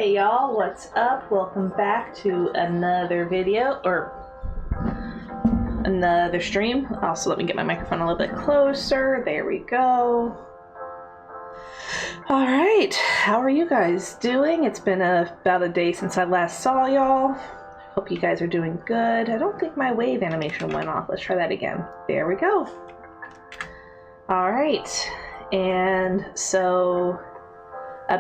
Hey y'all, what's up? Welcome back to another video, or another stream. Also, let me get my microphone a little bit closer. There we go. Alright, how are you guys doing? It's been about a day since I last saw y'all. Hope you guys are doing good. I don't think my wave animation went off. Let's try that again. There we go. Alright, and so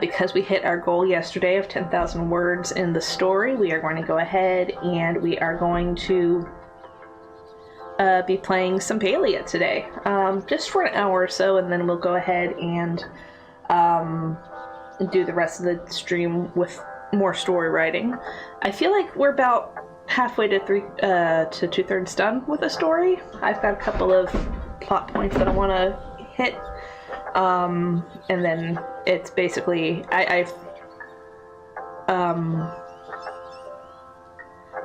because we hit our goal yesterday of 10,000 words in the story, we are going to go ahead and we are going to be playing some Palia today, just for an hour or so, and then we'll go ahead and do the rest of the stream with more story writing. I feel like we're about halfway to 2/3 done with the story. I've got a couple of plot points that I want to hit. And then it's basically, I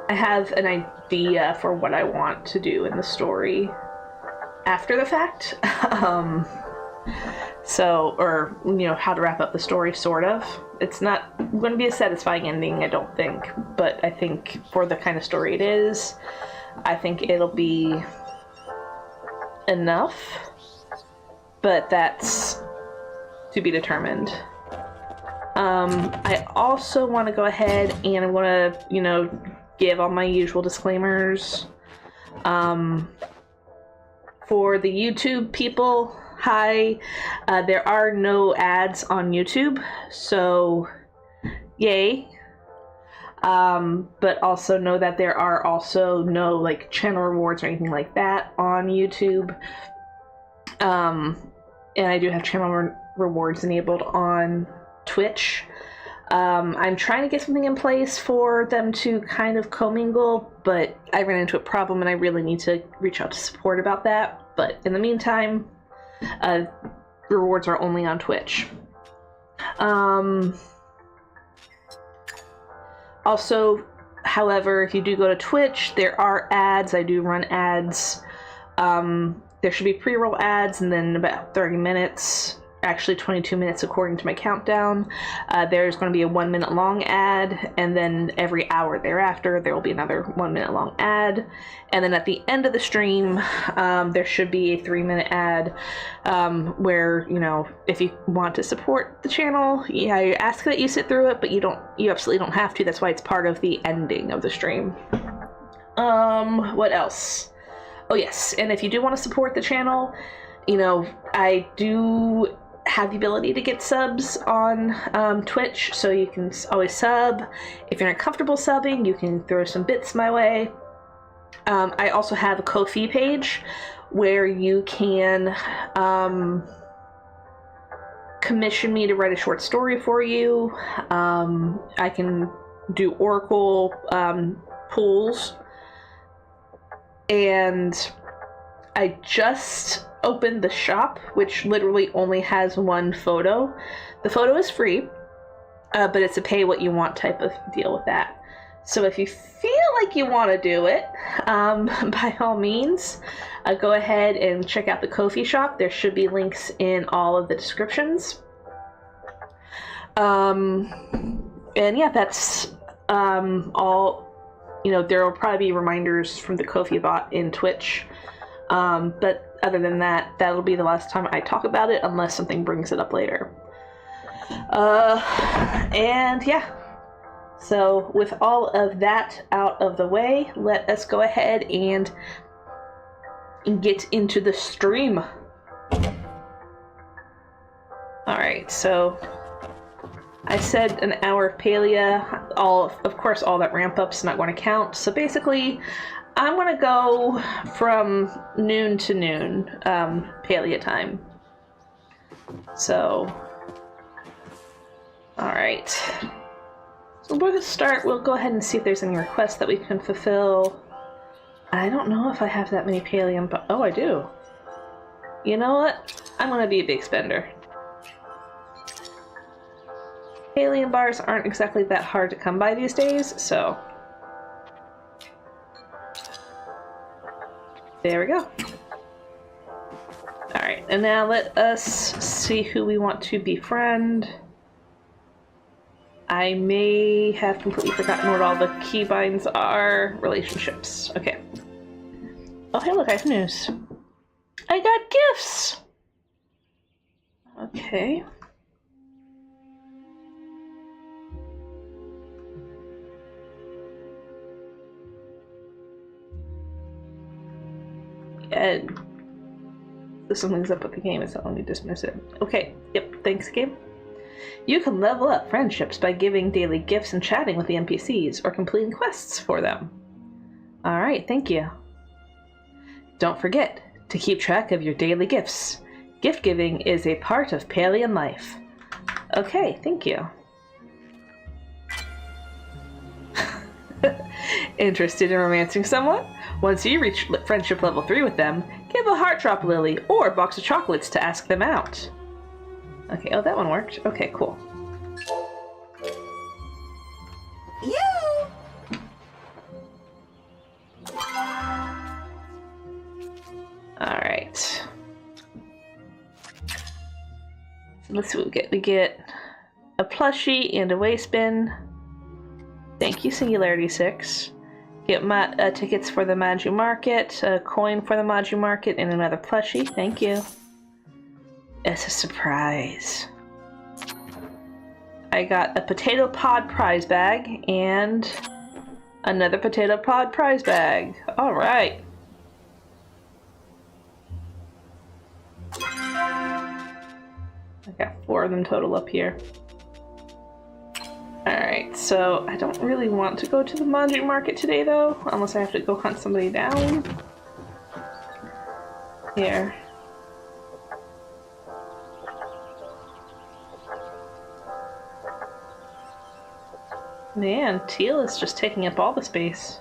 have an idea for what I want to do in the story after the fact. Or, you know, how to wrap up the story, sort of. It's not going to be a satisfying ending, I don't think, but I think for the kind of story it is, I think it'll be enough. But that's to be determined. I also want to go ahead and I want to, you know, give all my usual disclaimers. For the YouTube people, hi, there are no ads on YouTube, so yay. But also know that there are also no like channel rewards or anything like that on YouTube. And I do have channel rewards enabled on Twitch. I'm trying to get something in place for them to kind of commingle, but I ran into a problem and I really need to reach out to support about that. But in the meantime, rewards are only on Twitch. Also, however, if you do go to Twitch, there are ads. I do run ads. There should be pre-roll ads, and then about 30 minutes, actually 22 minutes according to my countdown, there's going to be a 1 minute long ad, and then every hour thereafter there will be another 1 minute long ad, and then at the end of the stream there should be a 3-minute ad where, you know, if you want to support the channel, yeah, you ask that you sit through it, but you absolutely don't have to. That's why it's part of the ending of the stream. What else? Oh yes, and if you do want to support the channel, you know, I do have the ability to get subs on Twitch, so you can always sub. If you're not comfortable subbing, you can throw some bits my way. I also have a Ko-fi page where you can commission me to write a short story for you. I can do Oracle pulls. And I just opened the shop, which literally only has one photo. The photo is free, but it's a pay what you want type of deal with that. So if you feel like you want to do it, by all means, go ahead and check out the Ko-fi shop. There should be links in all of the descriptions. And yeah, that's all. You know, there will probably be reminders from the Ko-fi bot in Twitch. But other than that, that'll be the last time I talk about it, unless something brings it up later. And yeah. So with all of that out of the way, let us go ahead and get into the stream. Alright, so I said an hour of Palia. Of course, all that ramp up's not going to count. So basically, I'm going to go from noon to noon, Palia time. So, alright. So we're going to start. We'll go ahead and see if there's any requests that we can fulfill. I don't know if I have that many Palium, but oh, I do. You know what? I'm going to be a big spender. Alien bars aren't exactly that hard to come by these days, so there we go. Alright, and now let us see who we want to befriend. I may have completely forgotten what all the keybinds are. Relationships. Okay. Oh, hey, look, I have news. I got gifts! Okay. And if something's up with the game, it's not letting me dismiss it. Okay, yep, thanks, game. You can level up friendships by giving daily gifts and chatting with the NPCs, or completing quests for them. Alright, thank you. Don't forget to keep track of your daily gifts. Gift giving is a part of Palian life. Okay, thank you. Interested in romancing someone? Once you reach friendship level 3 with them, give a heart drop lily or a box of chocolates to ask them out. Okay, oh, that one worked. Okay, cool. You! Alright. So let's see what we get. We get a plushie and a waistband. Thank you, Singularity 6. Get tickets for the Maju Market, a coin for the Maju Market, and another plushie. Thank you. It's a surprise. I got a potato pod prize bag and another potato pod prize bag. Alright. I got 4 of them total up here. Alright, so I don't really want to go to the Maju Market today though, unless I have to go hunt somebody down. Here. Man, teal is just taking up all the space.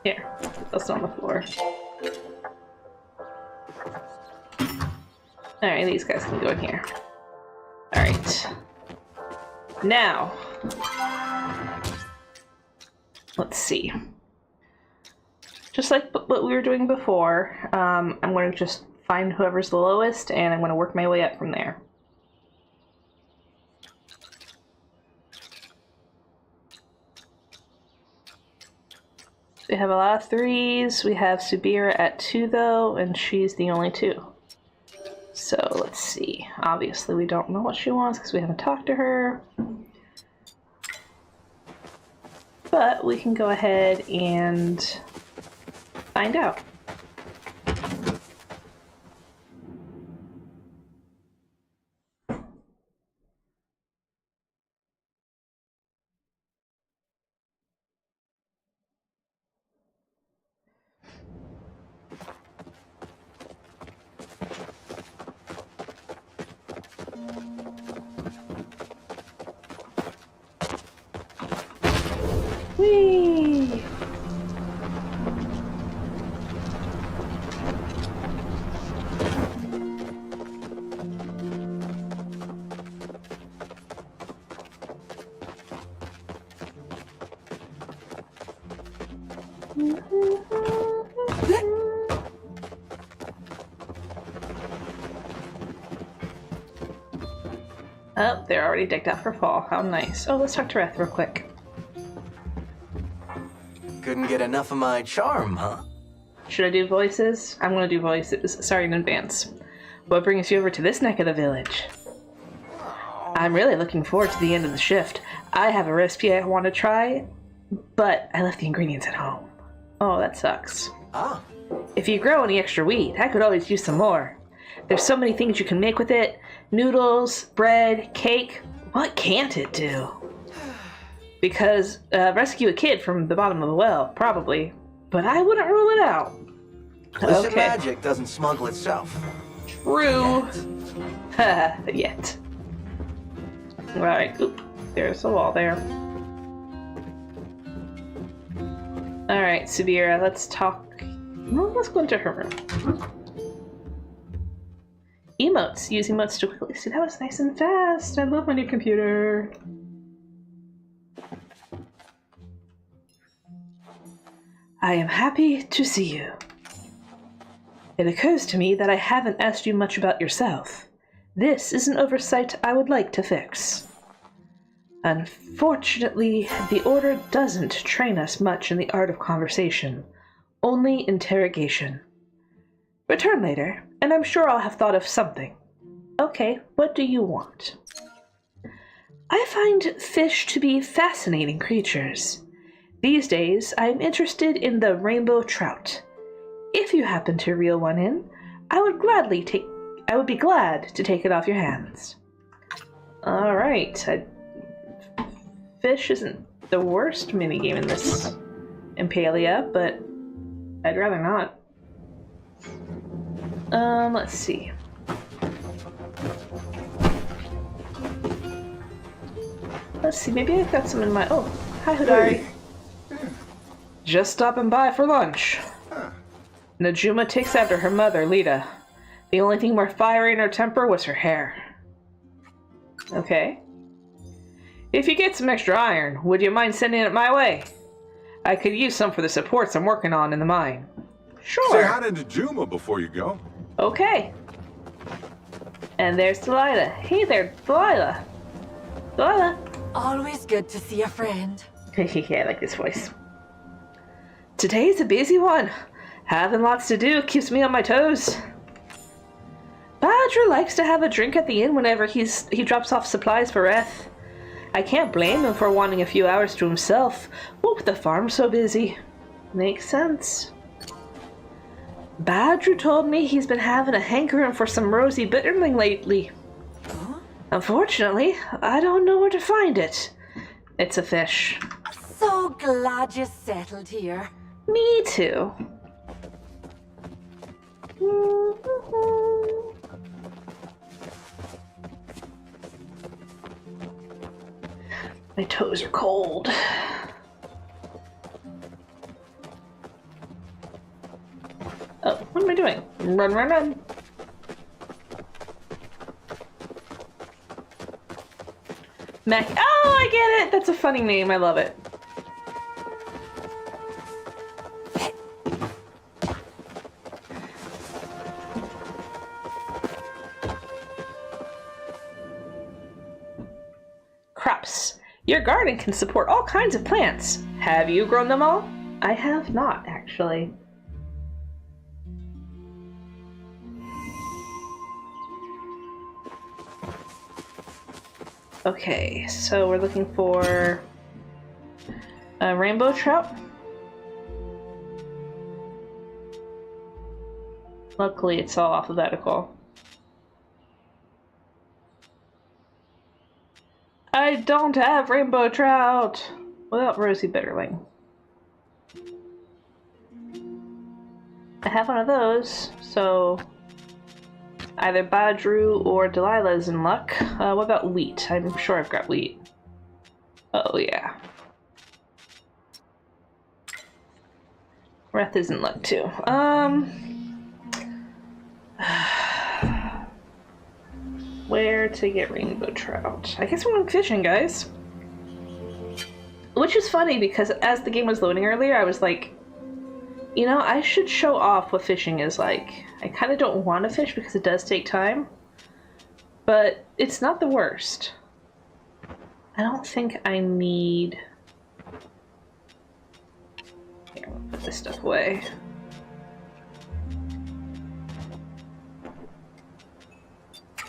Here, that's on the floor. Alright, these guys can go in here. Alright. Now, let's see. Just like what we were doing before, I'm going to just find whoever's the lowest, and I'm going to work my way up from there. We have a lot of 3s. We have Subira at 2 though, and she's the only 2. So let's see. Obviously we don't know what she wants because we haven't talked to her. But we can go ahead and find out. Whee! Oh, they're already decked out for fall. How nice. Oh, let's talk to Reth real quick. Couldn't get enough of my charm, huh? Should I do voices? I'm gonna do voices. Sorry in advance. What brings you over to this neck of the village? I'm really looking forward to the end of the shift. I have a recipe I want to try, but I left the ingredients at home. Oh, that sucks. Ah. If you grow any extra wheat, I could always use some more. There's so many things you can make with it. Noodles, bread, cake. What can't it do? Because rescue a kid from the bottom of the well, probably. But I wouldn't rule it out. Illicit magic doesn't smuggle itself. True. Yet. Right. Oop. There's a wall there. Alright, Subira, let's talk. Well, let's go into her room. Emotes. Use emotes to quickly... See, that was nice and fast. I love my new computer. I am happy to see you. It occurs to me that I haven't asked you much about yourself. This is an oversight I would like to fix. Unfortunately, the Order doesn't train us much in the art of conversation, only interrogation. Return later, and I'm sure I'll have thought of something. Okay, what do you want? I find fish to be fascinating creatures. These days, I am interested in the rainbow trout. If you happen to reel one in, I would be glad to take it off your hands. Alright, fish isn't the worst minigame in this in Palia, but I'd rather not. Let's see. Let's see, maybe I've got some in my... Oh, hi Hodari. Hey. Just stopping by for lunch. Najuma takes after her mother, Lita. The only thing more fiery in her temper was her hair. Okay. If you get some extra iron, would you mind sending it my way? I could use some for the supports I'm working on in the mine. Sure. Say hi to Najuma before you go. Okay. And there's Delilah. Hey there, Delilah. Delilah. Always good to see a friend. Yeah, I like this voice. Today's a busy one. Having lots to do keeps me on my toes. Badger likes to have a drink at the inn whenever he drops off supplies for Eth. I can't blame him for wanting a few hours to himself. With the farm so busy. Makes sense. Badger told me he's been having a hankering for some rosy bitterling lately. Huh? Unfortunately, I don't know where to find it. It's a fish. So glad you settled here. Me too. My toes are cold. Oh, what am I doing? Run, run, run. Mac. Oh, I get it! That's a funny name. I love it. Crops. Your garden can support all kinds of plants. Have you grown them all? I have not, actually. Okay, so we're looking for a rainbow trout. Luckily, it's all alphabetical. I don't have rainbow trout without rosy bitterling. I have one of those, so either Badru or Delilah is in luck. What about wheat? I'm sure I've got wheat. Oh yeah. Reth is in luck too. Where to get rainbow trout? I guess we're going fishing, guys. Which is funny because as the game was loading earlier, I was like, you know, I should show off what fishing is like. I kind of don't want to fish because it does take time, but it's not the worst. I don't think I need... Here, I'm gonna put this stuff away.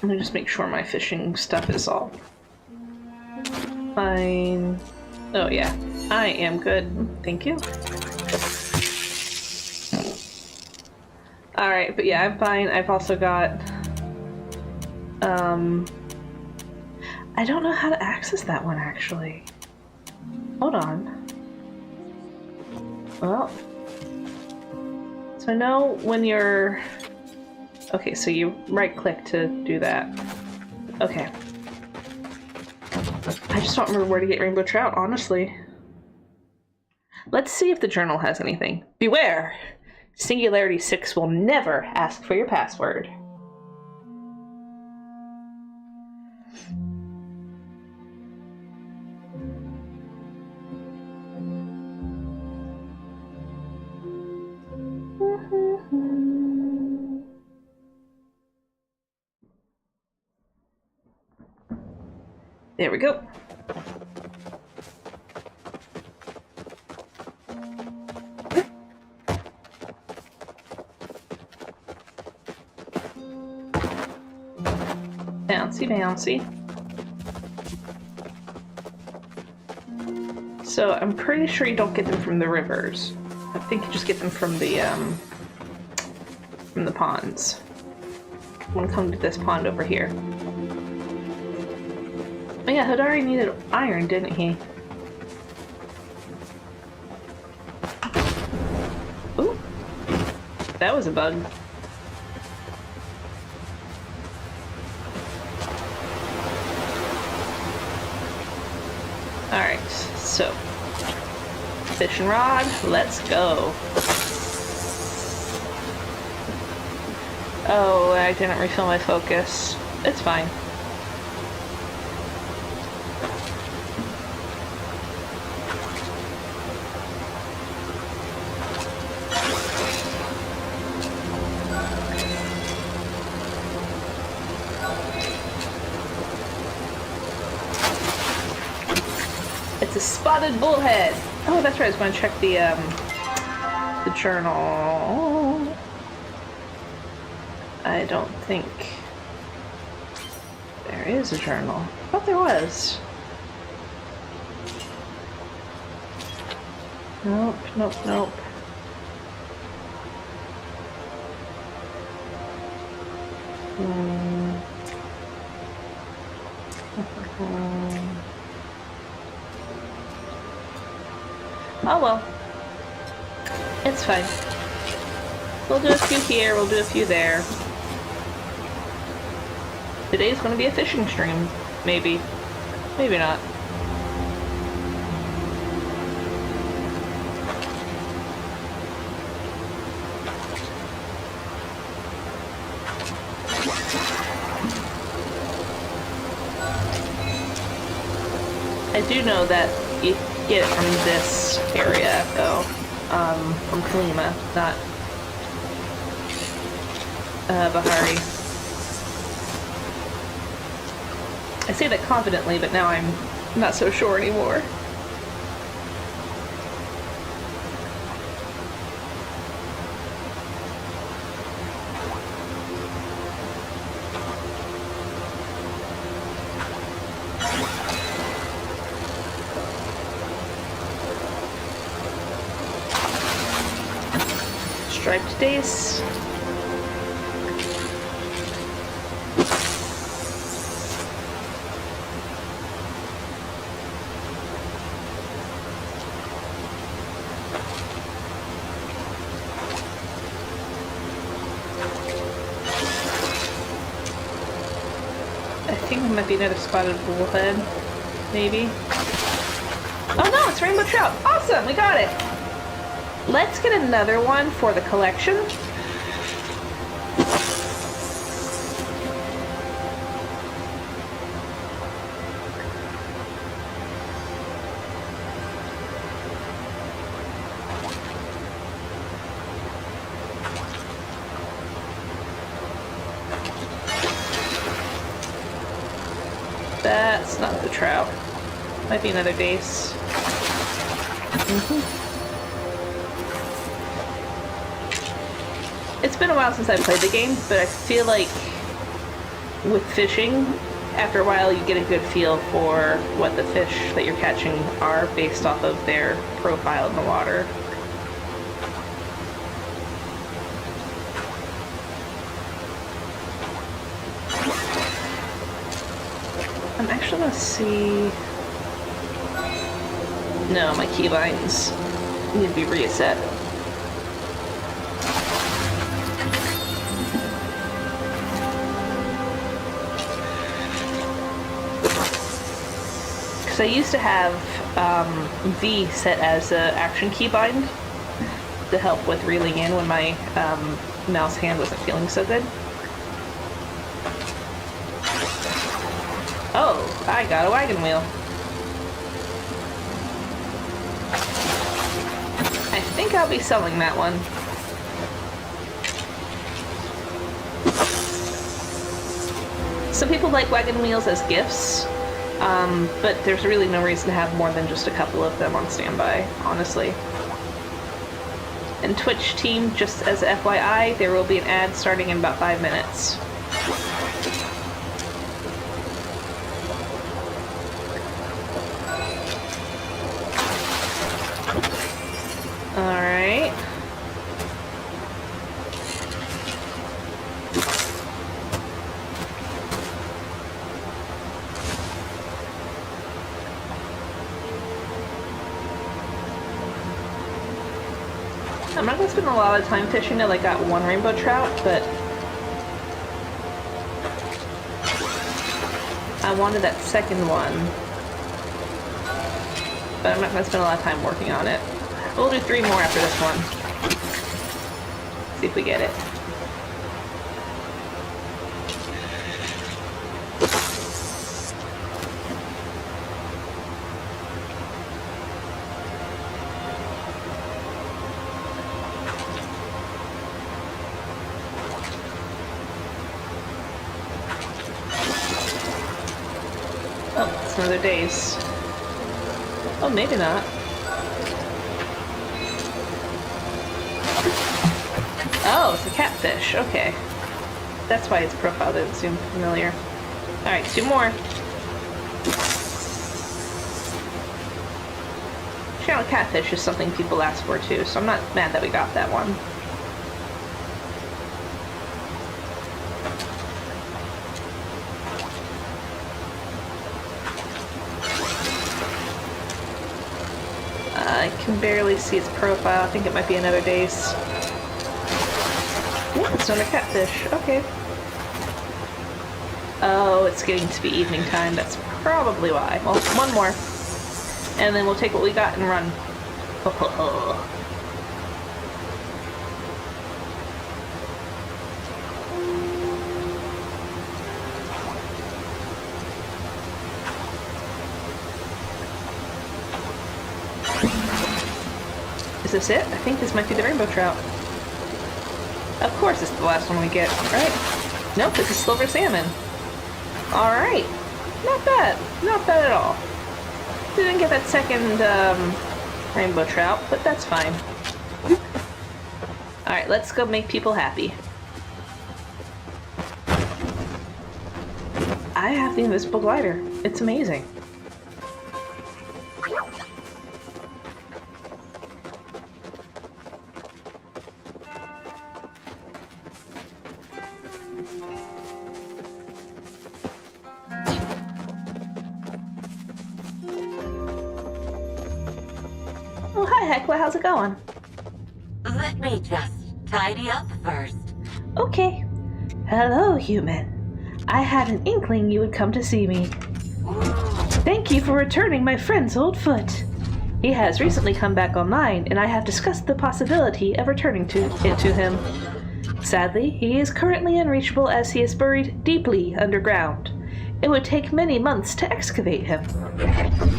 Let me just make sure my fishing stuff is all fine. Oh yeah, I am good. Thank you. Alright, but yeah, I'm fine. I've also got... I don't know how to access that one, actually. Hold on. Well... So I know when you're... Okay, so you right-click to do that. Okay. I just don't remember where to get rainbow trout, honestly. Let's see if the journal has anything. Beware! Singularity 6 will never ask for your password. There we go. Bouncy, bouncy. So I'm pretty sure you don't get them from the rivers. I think you just get them from the ponds. I'm gonna come to this pond over here. Oh yeah, Hodari needed iron, didn't he? Ooh. That was a bug. Alright, so. Fishing rod, let's go. Oh, I didn't refill my focus. It's fine. It's a spotted bullhead. Oh, that's right. I was going to check the journal. I don't think there is a journal. I thought there was. Nope, nope, nope. Oh well. It's fine. We'll do a few here, we'll do a few there. Today's gonna be a fishing stream. Maybe. Maybe not. I do know that you get it from this area, though. From Kalima, not Bahari. I say that confidently, but now I'm not so sure anymore. Striped dace. I think there might be another spotted bullhead, maybe. Oh no, it's rainbow trout! Awesome, we got it! Let's get another one for the collection. That's not the trout. Might be another dace. It's been a while since I played the game, but I feel like with fishing, after a while you get a good feel for what the fish that you're catching are based off of their profile in the water. I'm actually gonna see... No, my keybinds need to be reset. I used to have V set as an action keybind to help with reeling in when my mouse hand wasn't feeling so good. Oh, I got a wagon wheel. I think I'll be selling that one. Some people like wagon wheels as gifts, but there's really no reason to have more than just a couple of them on standby, honestly. And Twitch team, just as FYI, there will be an ad starting in about 5 minutes. Alright. I'm not gonna spend a lot of time fishing. I like got one rainbow trout, but I wanted that second one. But I'm not gonna spend a lot of time working on it. We'll do 3 more after this one. See if we get it. Oh, it's another days. Oh, maybe not. Oh, it's a catfish. Okay. That's why its profile doesn't seem familiar. Alright, 2 more. Channel catfish is something people ask for too, so I'm not mad that we got that one. I can barely see its profile. I think it might be another day's. Yeah, it's another catfish. Okay. Oh, it's getting to be evening time. That's probably why. Well, 1 more. And then we'll take what we got and run. Ho ho ho. Is this it? I think this might be the rainbow trout. Of course it's the last one we get, right? Nope, it's a silver salmon. Alright. Not bad. Not bad at all. Didn't get that second rainbow trout, but that's fine. Alright, let's go make people happy. I have the invisible glider. It's amazing. Oh, hi Hecla, how's it going? Let me just tidy up first. Okay. Hello, human. I had an inkling you would come to see me. Thank you for returning my friend's old foot. He has recently come back online, and I have discussed the possibility of returning it to him. Sadly, he is currently unreachable as he is buried deeply underground. It would take many months to excavate him.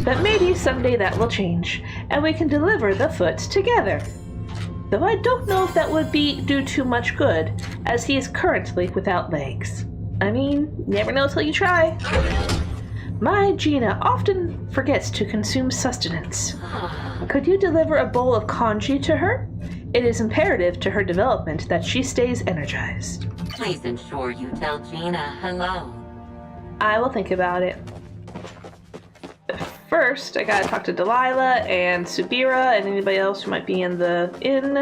But maybe someday that will change, and we can deliver the foot together. Though I don't know if that would do too much good, as he is currently without legs. I mean, never know till you try. My Gina often forgets to consume sustenance. Could you deliver a bowl of congee to her? It is imperative to her development that she stays energized. Please ensure you tell Gina hello. I will think about it. But first, I gotta talk to Delilah and Subira and anybody else who might be in the inn.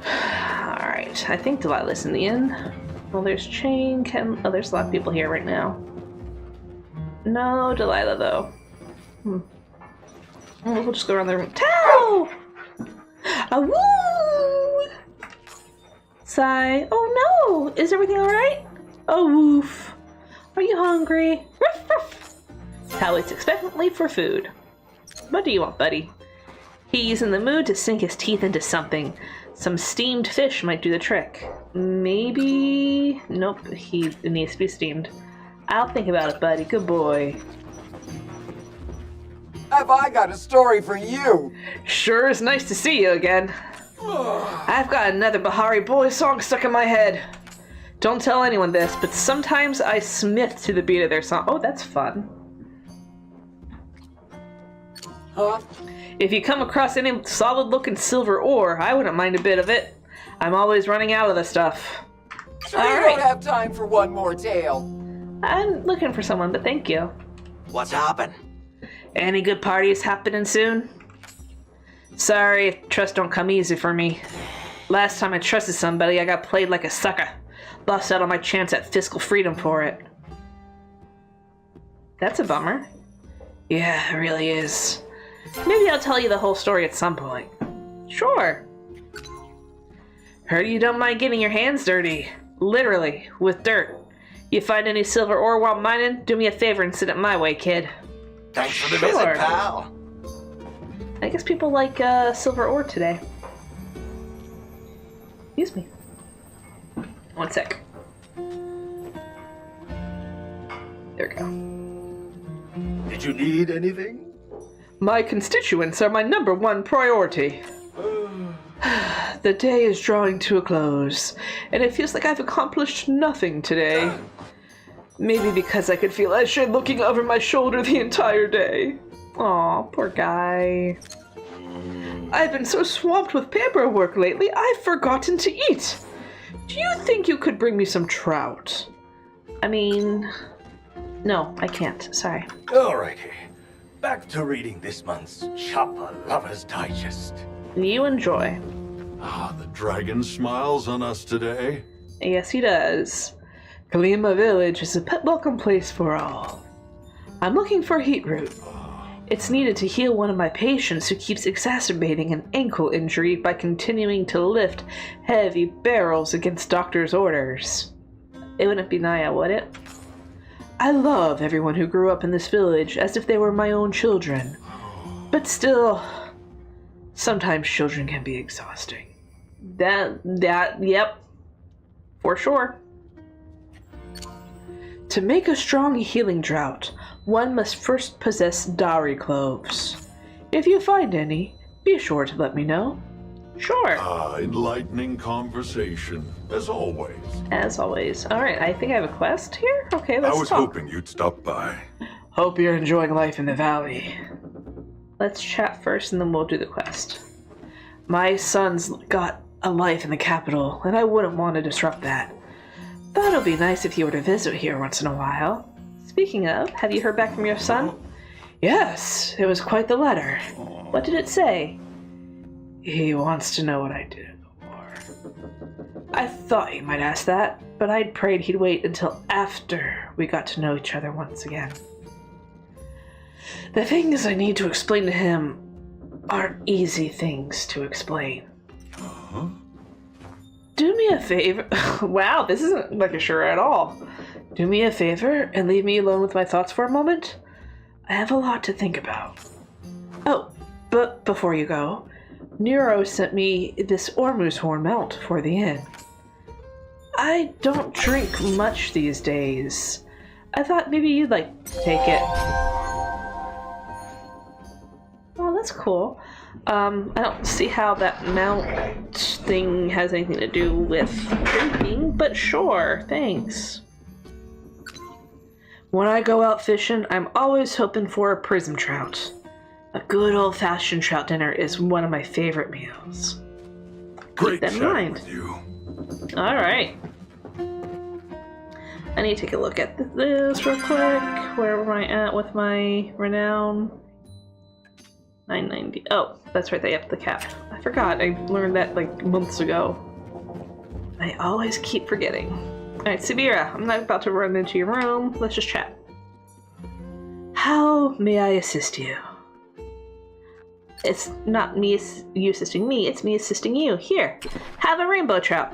Alright, I think Delilah's in the inn. Well, there's Chain, oh, there's a lot of people here right now. No Delilah, though. We'll just go around the room. Tao! Woo! Sigh. Oh no! Is everything alright? Oh woof. Are you hungry? Ruff, ruff. Tao waits expectantly for food. What do you want, buddy? He's in the mood to sink his teeth into something. Some steamed fish might do the trick. Maybe... Nope, it needs to be steamed. I'll think about it, buddy. Good boy. Have I got a story for you? Sure is nice to see you again. I've got another Bahari Boy song stuck in my head. Don't tell anyone this, but sometimes I smith to the beat of their song. Oh, that's fun. Huh? If you come across any solid-looking silver ore, I wouldn't mind a bit of it. I'm always running out of the stuff. Sure you don't have time for one more tale. I'm looking for someone, but thank you. What's happened? Any good parties happening soon? Sorry, trust don't come easy for me. Last time I trusted somebody, I got played like a sucker. Lost out on my chance at fiscal freedom for it. That's a bummer. Yeah, it really is. Maybe I'll tell you the whole story at some point. Sure. Heard you don't mind getting your hands dirty. Literally, with dirt. You find any silver ore while mining? Do me a favor and send it my way, kid. Thanks for the visit, pal. I guess people like silver ore today. Excuse me. One sec. There we go. Did you need anything? My constituents are my #1 priority. The day is drawing to a close, and it feels like I've accomplished nothing today. Maybe because I could feel Eshed looking over my shoulder the entire day. Aw, poor guy. I've been so swamped with paperwork lately, I've forgotten to eat. Do you think you could bring me some trout? I mean... No, I can't. Sorry. Alrighty. Back to reading this month's Chopper Lover's Digest. You enjoy. Ah, the dragon smiles on us today. Yes, he does. Kalima Village is a welcome place for all. I'm looking for heat root. It's needed to heal one of my patients who keeps exacerbating an ankle injury by continuing to lift heavy barrels against doctor's orders. It wouldn't be Naya, would it? I love everyone who grew up in this village as if they were my own children. But still, sometimes children can be exhausting. Yep. For sure. To make a strong healing draught, one must first possess Dari cloves. If you find any, be sure to let me know. Sure. Enlightening conversation, as always. As always. Alright, I think I have a quest here? Okay, let's talk. I was hoping you'd stop by. Hope you're enjoying life in the valley. Let's chat first and then we'll do the quest. My son's got a life in the capital, and I wouldn't want to disrupt that. Thought it would be nice if you were to visit here once in a while. Speaking of, have you heard back from your son? Yes, it was quite the letter. What did it say? He wants to know what I did in the war. I thought he might ask that, but I'd prayed he'd wait until after we got to know each other once again. The things I need to explain to him aren't easy things to explain. Uh-huh. Do me a favor. Wow, this isn't like a sure at all. Do me a favor and leave me alone with my thoughts for a moment. I have a lot to think about. Oh, but before you go, Nero sent me this Ormuz horn mount for the inn. I don't drink much these days. I thought maybe you'd like to take it. Oh, that's cool. I don't see how that mount thing has anything to do with drinking, but sure, thanks. When I go out fishing, I'm always hoping for a prism trout. A good old-fashioned trout dinner is one of my favorite meals. Great Keep that in chatting mind. with you. Alright. I need to take a look at this real quick. Where am I at with my renown? 990. Oh, that's right, they upped the cap. I forgot, I learned that like months ago. I always keep forgetting. Alright, Sibira, I'm not about to run into your room. Let's just chat. How may I assist you? It's not me, you assisting me, it's me assisting you. Here, have a rainbow trout.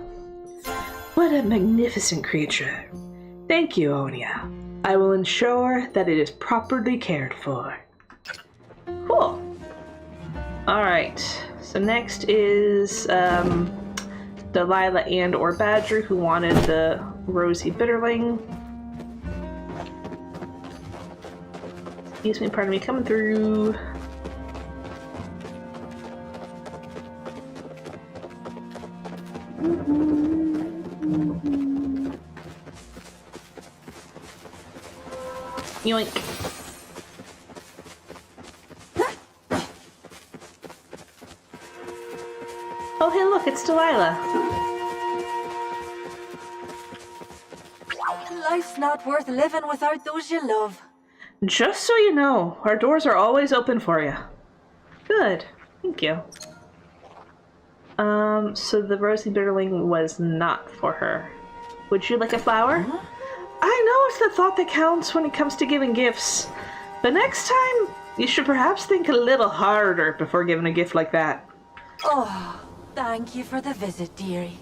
What a magnificent creature. Thank you, Onia. I will ensure that it is properly cared for. Cool. Alright, so next is Delilah and or Badger, who wanted the Rosy Bitterling. Excuse me, pardon me, coming through. Yoink. Oh, hey, look, it's Delilah. Life's not worth living without those you love. Just so you know, our doors are always open for you. Good. Thank you. So the rosy bitterling was not for her. Would you like a flower? Huh? I know it's the thought that counts when it comes to giving gifts, but next time you should perhaps think a little harder before giving a gift like that. Oh, thank you for the visit, dearie.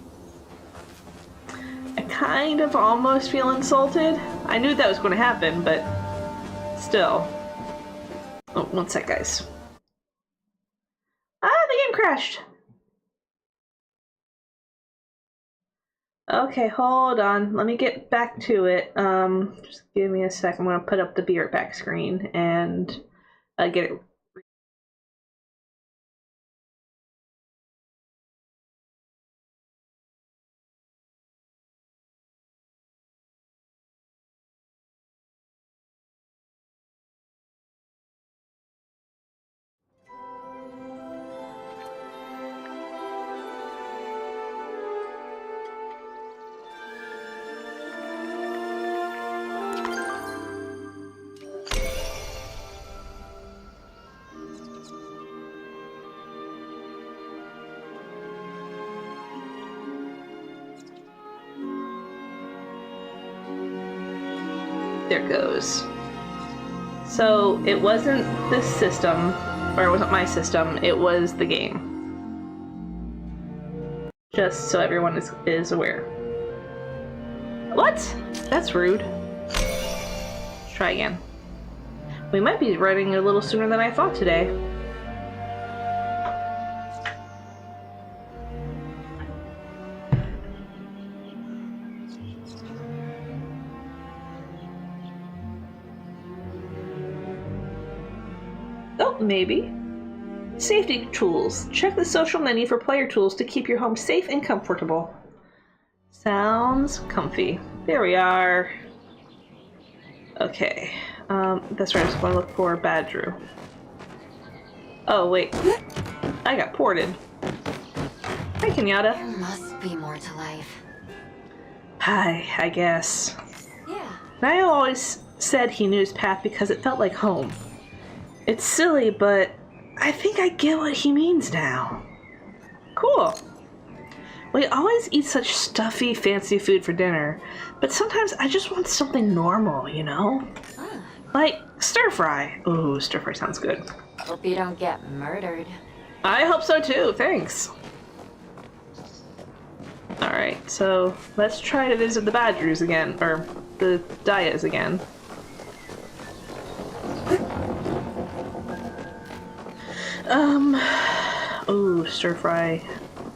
I kind of almost feel insulted. I knew that was going to happen, but still. Oh, one sec, guys. Ah, the game crashed. Okay, hold on. Let me get back to it. Just give me a sec. I'm going to put up the be right back screen and get it. There it goes. So it wasn't this system, or it wasn't my system, it was the game. Just so everyone is aware. What? That's rude. Let's try again. We might be running a little sooner than I thought today. Oh, maybe. Safety tools. Check the social menu for player tools to keep your home safe and comfortable. Sounds comfy. There we are. Okay. That's right, I was going to look for Badru. Oh, wait. I got ported. Hi, Kenyatta. There must be more to life. Hi, I guess. Yeah. Niall always said he knew his path because it felt like home. It's silly, but I think I get what he means now. Cool. We always eat such stuffy, fancy food for dinner, but sometimes I just want something normal, you know? Like stir fry. Ooh, stir fry sounds good. Hope you don't get murdered. I hope so too, thanks. Alright, so let's try to visit the Badgers again, or the Dayas again. Ooh, stir fry.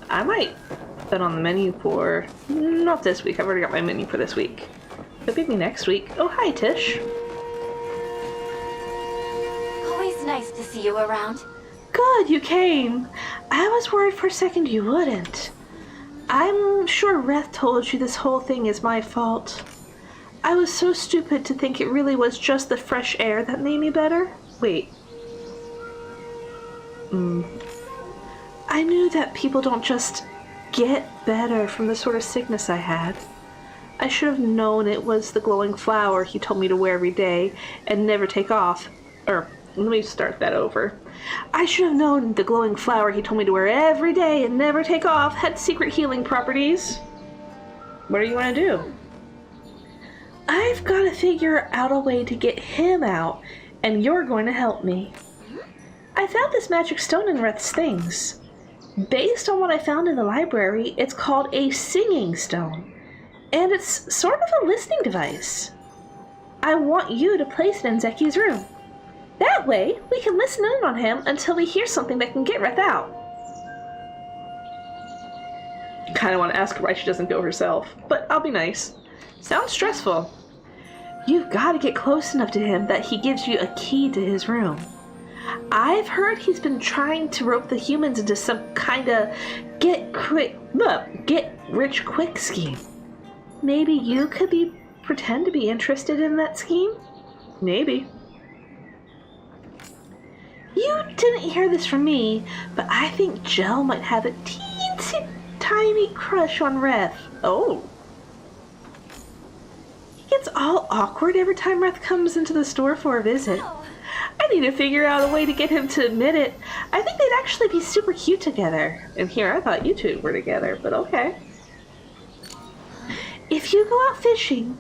I might put that on the menu for, not this week, I've already got my menu for this week. But maybe next week. Oh, hi, Tish. Always nice to see you around. Good, you came. I was worried for a second you wouldn't. I'm sure Reth told you this whole thing is my fault. I was so stupid to think it really was just the fresh air that made me better. Wait. I knew that people don't just get better from the sort of sickness I had. I should have known it was the glowing flower he told me to wear every day and never take off. Or, let me start that over. I should have known the glowing flower he told me to wear every day and never take off had secret healing properties. What do you want to do? I've got to figure out a way to get him out, and you're going to help me. I found this magic stone in Reth's things. Based on what I found in the library, it's called a singing stone, and it's sort of a listening device. I want you to place it in Zeki's room. That way, we can listen in on him until we hear something that can get Reth out. Kind of want to ask her why she doesn't go herself, but I'll be nice. Sounds stressful. You've got to get close enough to him that he gives you a key to his room. I've heard he's been trying to rope the humans into some kind of get rich quick scheme. Maybe you could pretend to be interested in that scheme? Maybe. You didn't hear this from me, but I think Jell might have a teensy tiny crush on Reth. Oh. He gets all awkward every time Reth comes into the store for a visit. I need to figure out a way to get him to admit it. I think they'd actually be super cute together. And here, I thought you two were together, but okay. If you go out fishing,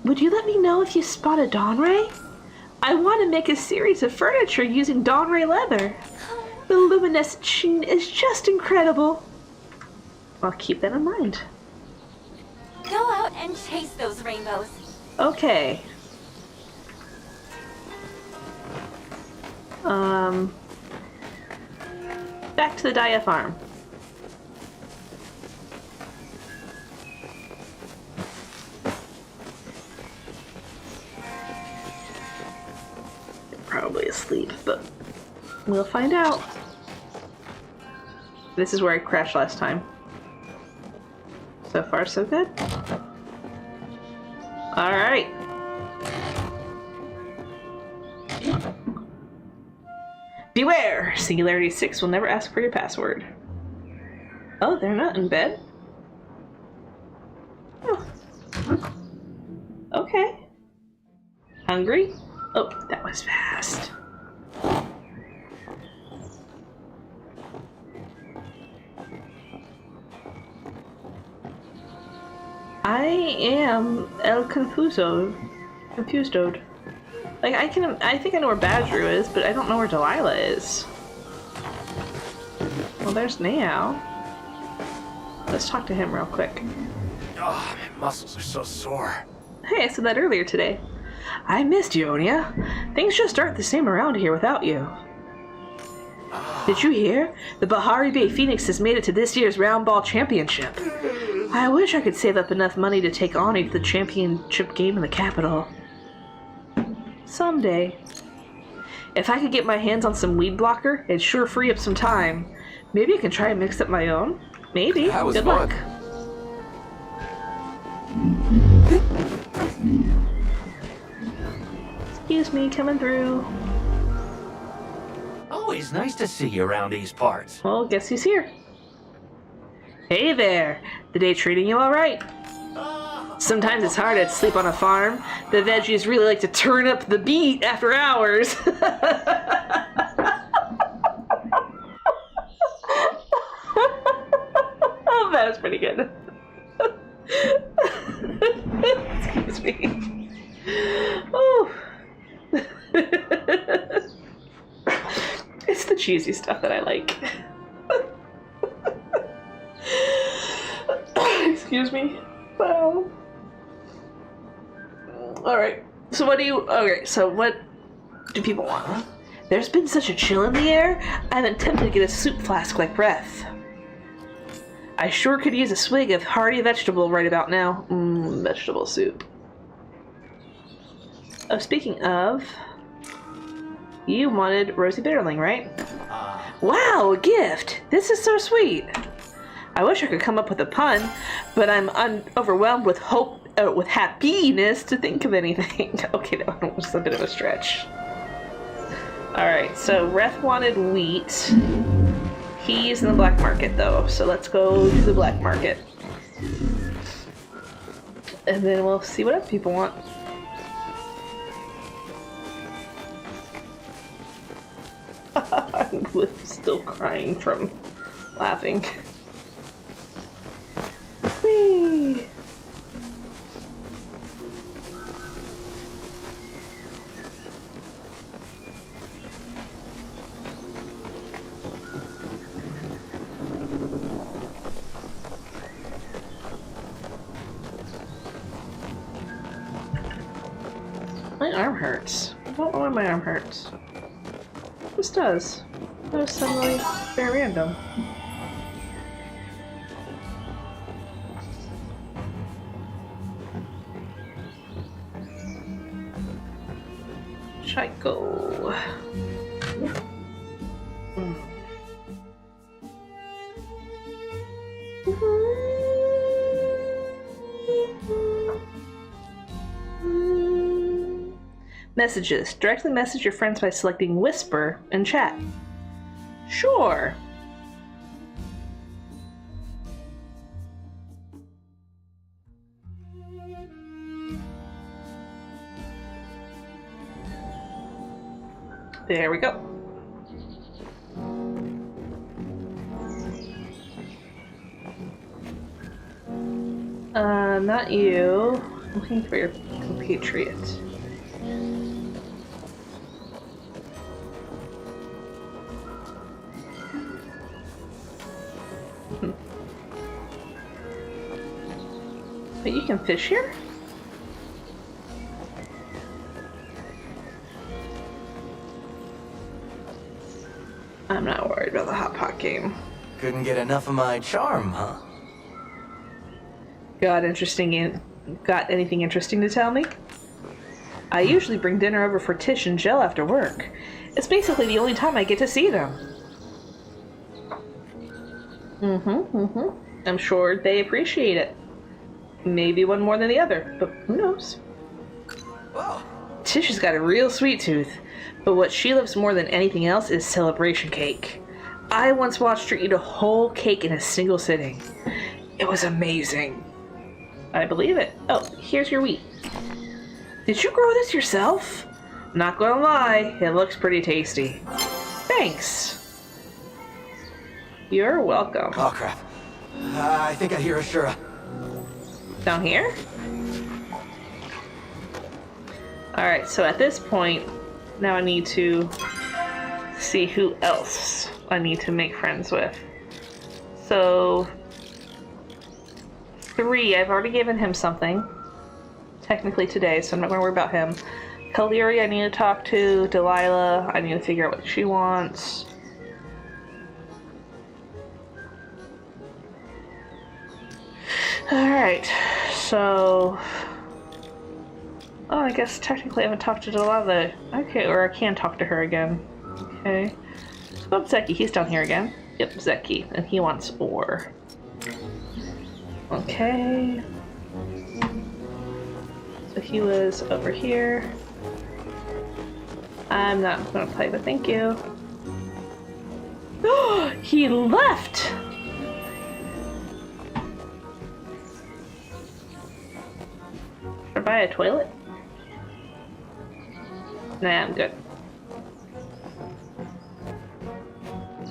would you let me know if you spot a dawn ray? I want to make a series of furniture using dawn ray leather. The luminescent sheen is just incredible. I'll keep that in mind. Go out and chase those rainbows. Okay. Back to the Daya farm. They're probably asleep, but we'll find out. This is where I crashed last time. So far, so good. Alright. Beware! Singularity 6 will never ask for your password. Oh, they're not in bed? Oh. Okay. Hungry? Oh, that was fast. I am El Confuso. Confusedode. Like, I think I know where Badger is, but I don't know where Delilah is. Well, there's Nao. Let's talk to him real quick. Oh, my muscles are so sore. Hey, I said that earlier today. I missed you, Onia. Things just aren't the same around here without you. Did you hear? The Bahari Bay Phoenix has made it to this year's Round Ball Championship. I wish I could save up enough money to take Ani to the championship game in the capital. Someday. If I could get my hands on some weed blocker, it'd sure free up some time. Maybe I can try and mix up my own. Maybe. That was Good fun. luck. Excuse me, coming through. Always nice to see you around these parts. Well, guess who's here? Hey there! The day treating you alright? Sometimes it's hard to sleep on a farm. The veggies really like to turn up the beat after hours. Oh, that was pretty good. Excuse me. Oh. It's the cheesy stuff that I like. Excuse me. Wow. Alright. So what do people want? There's been such a chill in the air, I'm tempted to get a soup flask like Breath. I sure could use a swig of hearty vegetable right about now. Vegetable soup. Oh, speaking of, you wanted Rosie Bitterling, right? Wow, a gift! This is so sweet! I wish I could come up with a pun, but I'm overwhelmed with with happiness to think of anything. Okay, that one was a bit of a stretch. Alright, so Reth wanted wheat. He's in the black market, though, so let's go to the black market. And then we'll see what other people want. I'm still crying from laughing. Whee! My arm hurts. I don't know why my arm hurts. This does. That was suddenly very random. Should I go? Messages. Directly message your friends by selecting Whisper and chat. Sure. There we go. Not you. I'm looking for your compatriot. But you can fish here? I'm not worried about the hot pot game. Couldn't get enough of my charm, huh? Got anything interesting to tell me? I usually bring dinner over for Tish and Jill after work. It's basically the only time I get to see them. I'm sure they appreciate it. Maybe one more than the other, but who knows? Whoa. Tish has got a real sweet tooth, but what she loves more than anything else is celebration cake. I once watched her eat a whole cake in a single sitting. It was amazing. I believe it. Oh, here's your wheat. Did you grow this yourself? Not gonna lie, it looks pretty tasty. Thanks. You're welcome. Oh, crap. I think I hear Ashura. Down here? Alright, so at this point, now I need to see who else I need to make friends with. So, 3, I've already given him something. Technically today, so I'm not going to worry about him. Kaliri, I need to talk to. Delilah, I need to figure out what she wants. Alright, so... Oh, I guess technically I haven't talked to Delilah. Okay, or I can talk to her again. Okay. So about Zeki, he's down here again. Yep, Zeki, and he wants ore. Okay. So he was over here. I'm not gonna play, but thank you. Oh, he left! Should I buy a toilet? Nah, I'm good.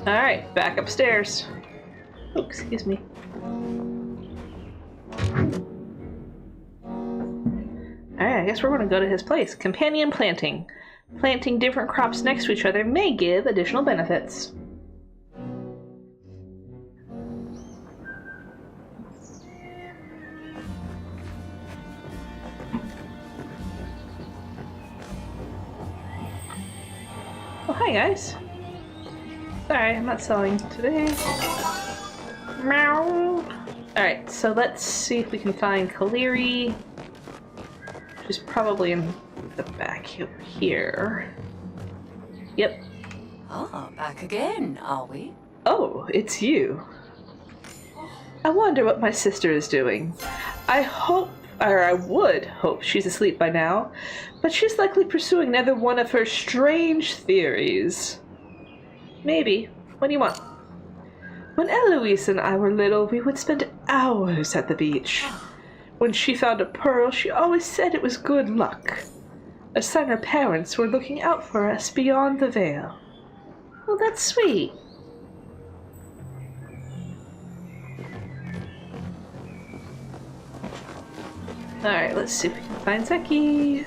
Alright, back upstairs. Oh, excuse me. Alright, I guess we're going to go to his place. Companion planting. Planting different crops next to each other may give additional benefits. Oh, hi guys. Sorry, I'm not selling today. Meow. Alright, so let's see if we can find Kaliri. She's probably in the back here. Yep. Ah, back again, are we? Oh, it's you. I wonder what my sister is doing. I would hope she's asleep by now, but she's likely pursuing another one of her strange theories. Maybe. What do you want? When Eloise and I were little, we would spend hours at the beach. When she found a pearl, she always said it was good luck. A sign her parents were looking out for us beyond the veil. Well, that's sweet. Alright, let's see if we can find Zeki.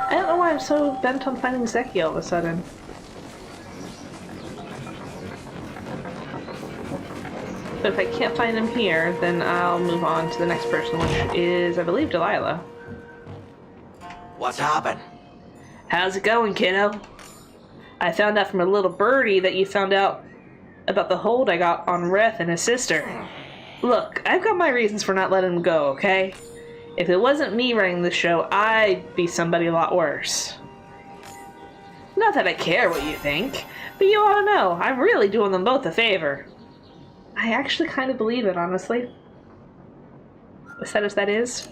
I don't know why I'm so bent on finding Zeki all of a sudden. But if I can't find him here, then I'll move on to the next person, which is, I believe, Delilah. What's happened? How's it going, kiddo? I found out from a little birdie that you found out about the hold I got on Reth and his sister. Look, I've got my reasons for not letting him go, okay? If it wasn't me running the show, I'd be somebody a lot worse. Not that I care what you think, but you ought to know, I'm really doing them both a favor. I actually kind of believe it, honestly. As sad as that is.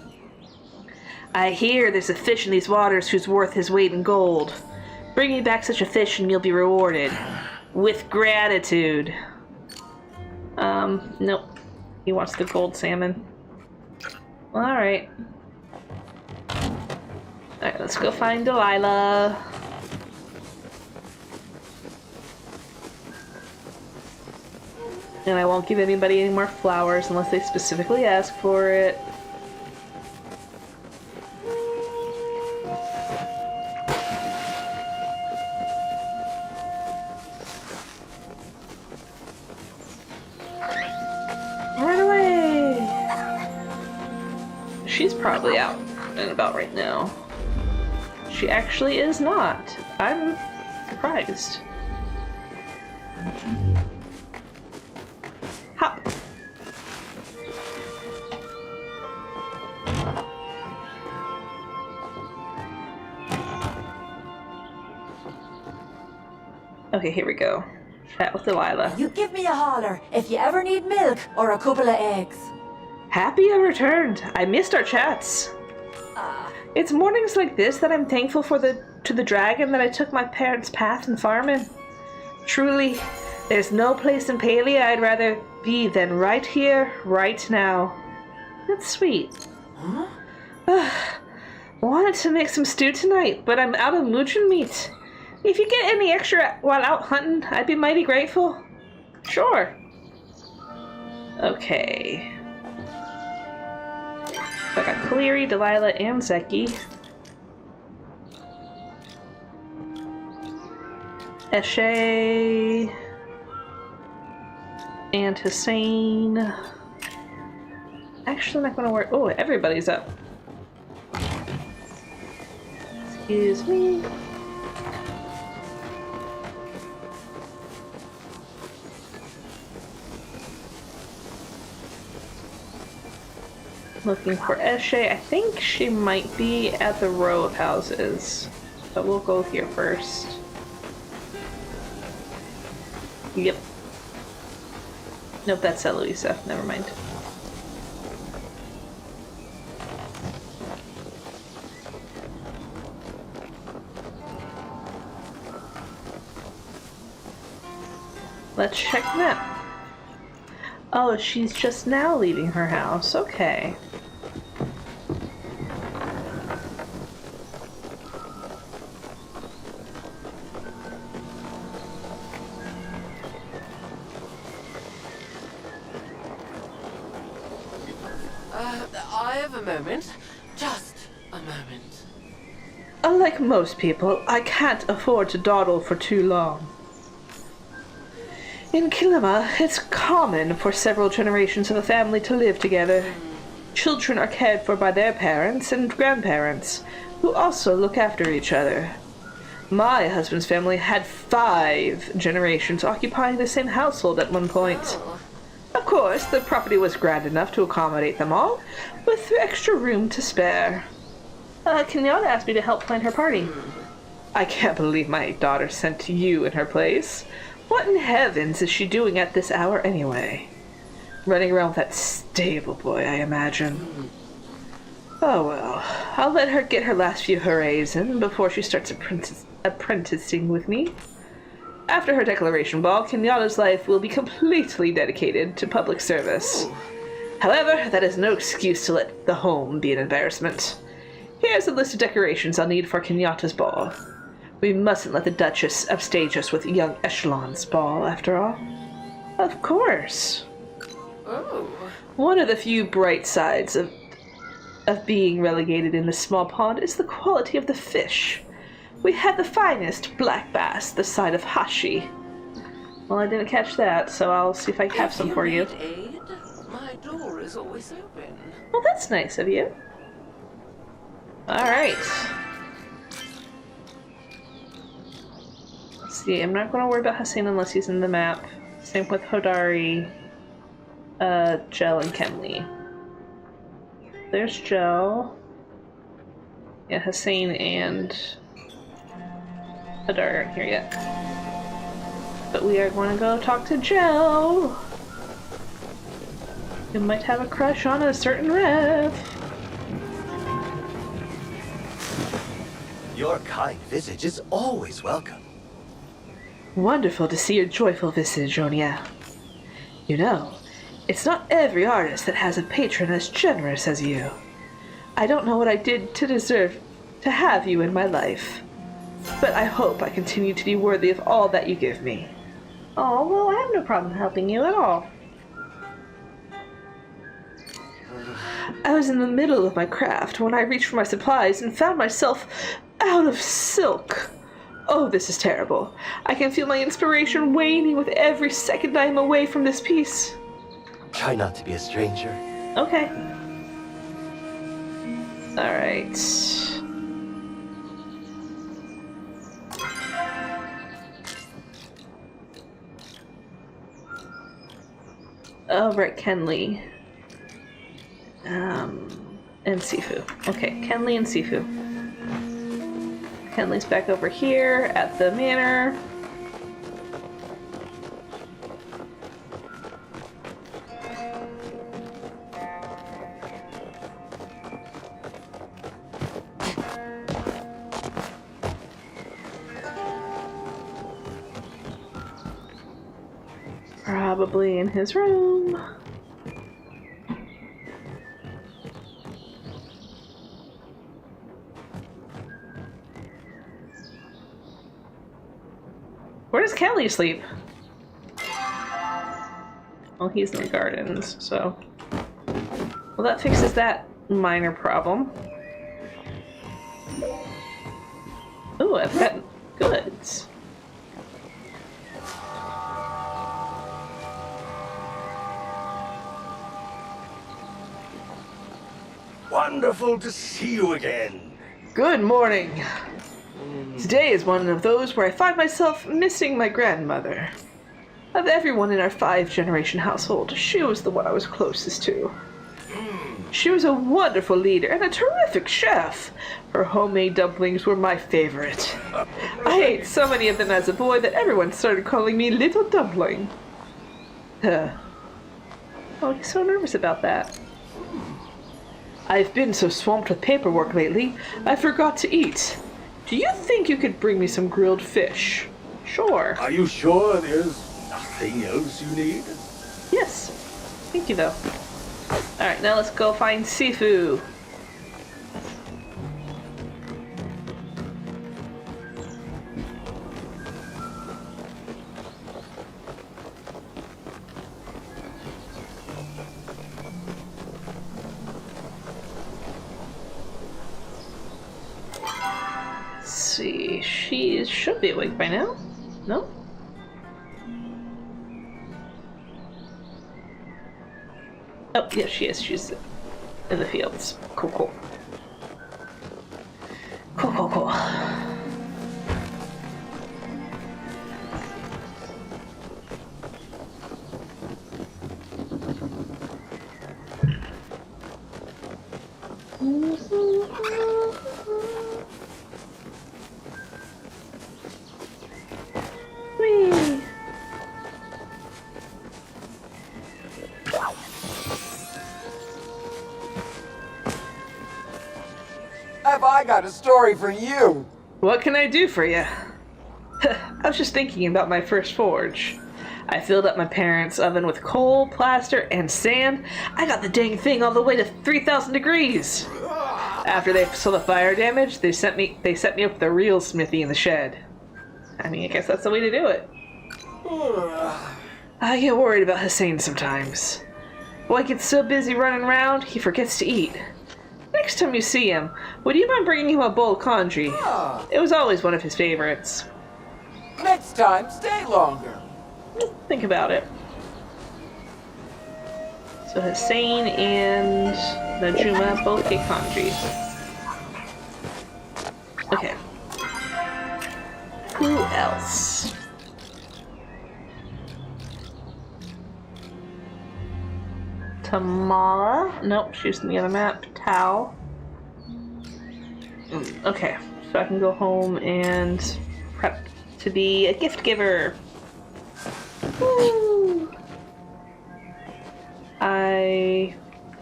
I hear there's a fish in these waters who's worth his weight in gold. Bring me back such a fish and you'll be rewarded. With gratitude. Nope. He wants the gold salmon. Alright. Alright, let's go find Delilah. And I won't give anybody any more flowers unless they specifically ask for it. Run away! She's probably out and about right now. She actually is not. I'm surprised. Hop. Okay, here we go. Chat with Delilah. You give me a holler if you ever need milk or a couple of eggs. Happy I returned. I missed our chats. It's mornings like this that I'm thankful for to the dragon that I took my parents' path in farming. Truly, there's no place in Palia I'd rather be than right here, right now. That's sweet. Huh? Wanted to make some stew tonight, but I'm out of moochin meat. If you get any extra while out hunting, I'd be mighty grateful. Sure. Okay. So I got Cleary, Delilah, and Zeki. Eshe. And Hussein. Actually, I'm not gonna work. Oh, everybody's up. Excuse me. Looking for Eshe. I think she might be at the row of houses. But we'll go here first. Yep. Nope, that's Eloisa. Never mind. Let's check that. Oh, she's just now leaving her house. Okay. I have a moment. Just a moment. Unlike most people, I can't afford to dawdle for too long. In Kilima, it's common for several generations of a family to live together. Children are cared for by their parents and grandparents, who also look after each other. My husband's family had 5 generations occupying the same household at one point. Of course, the property was grand enough to accommodate them all, with extra room to spare. Kenyatta asked me to help plan her party. I can't believe my daughter sent you in her place. What in heavens is she doing at this hour anyway? Running around with that stable boy, I imagine. Oh well, I'll let her get her last few hoorays in before she starts apprenticing with me. After her declaration ball, Kenyatta's life will be completely dedicated to public service. However, that is no excuse to let the home be an embarrassment. Here's a list of decorations I'll need for Kenyatta's ball. We mustn't let the Duchess upstage us with young Echelon's ball, after all. Of course. Oh. One of the few bright sides of being relegated in this small pond is the quality of the fish. We had the finest black bass this side of Hashi. Well, I didn't catch that, so I'll see if I have some for you. Aid? My door is always open. Well, that's nice of you. Alright. Let's see, I'm not going to worry about Hussein unless he's in the map. Same with Hodari, Jel, and Kenley. There's Joe. Yeah, Hussein and Adar aren't here yet. But we are going to go talk to Joe. You might have a crush on a certain ref. Your kind visage is always welcome. Wonderful to see your joyful visage, Onia. You know, it's not every artist that has a patron as generous as you. I don't know what I did to deserve to have you in my life, but I hope I continue to be worthy of all that you give me. Oh, well, I have no problem helping you at all. I was in the middle of my craft when I reached for my supplies and found myself out of silk. Oh, this is terrible. I can feel my inspiration waning with every second I am away from this piece. Try not to be a stranger. Okay. Alright. Oh, right, Kenley. And Sifu. Okay, Kenley and Sifu. Kenley's back over here at the manor. Probably in his room. Where does Kelly sleep? Well, he's in the gardens, so... Well, that fixes that minor problem. Ooh, I've got goods. Wonderful to see you again. Good morning. Today is one of those where I find myself missing my grandmother. Of everyone in our 5-generation household, she was the one I was closest to. She was a wonderful leader and a terrific chef. Her homemade dumplings were my favorite. I ate so many of them as a boy that everyone started calling me Little Dumpling. Oh, he's so nervous about that. I've been so swamped with paperwork lately, I forgot to eat. Do you think you could bring me some grilled fish? Sure. Are you sure there's nothing else you need? Yes. Thank you, though. Alright, now let's go find Sifu. See, she should be awake by now. No? Oh, yeah, she is. She's in the fields. Cool, cool. Cool, cool, cool. Whee! Have I got a story for you? What can I do for you? I was just thinking about my first forge. I filled up my parents' oven with coal, plaster, and sand. I got the dang thing all the way to 3,000 degrees. After they saw the fire damage, they set me up with a real smithy in the shed. I mean, I guess that's the way to do it. I get worried about Hussein sometimes. Boy gets so busy running around, he forgets to eat. Next time you see him, would you mind bringing him a bowl of congee? It was always one of his favorites. Next time, stay longer. Think about it. So Hussein and Najuma both get congee. Okay. Who else? Tamala. Nope, she's in the other map. Tao. Okay, so I can go home and prep to be a gift giver. Woo! I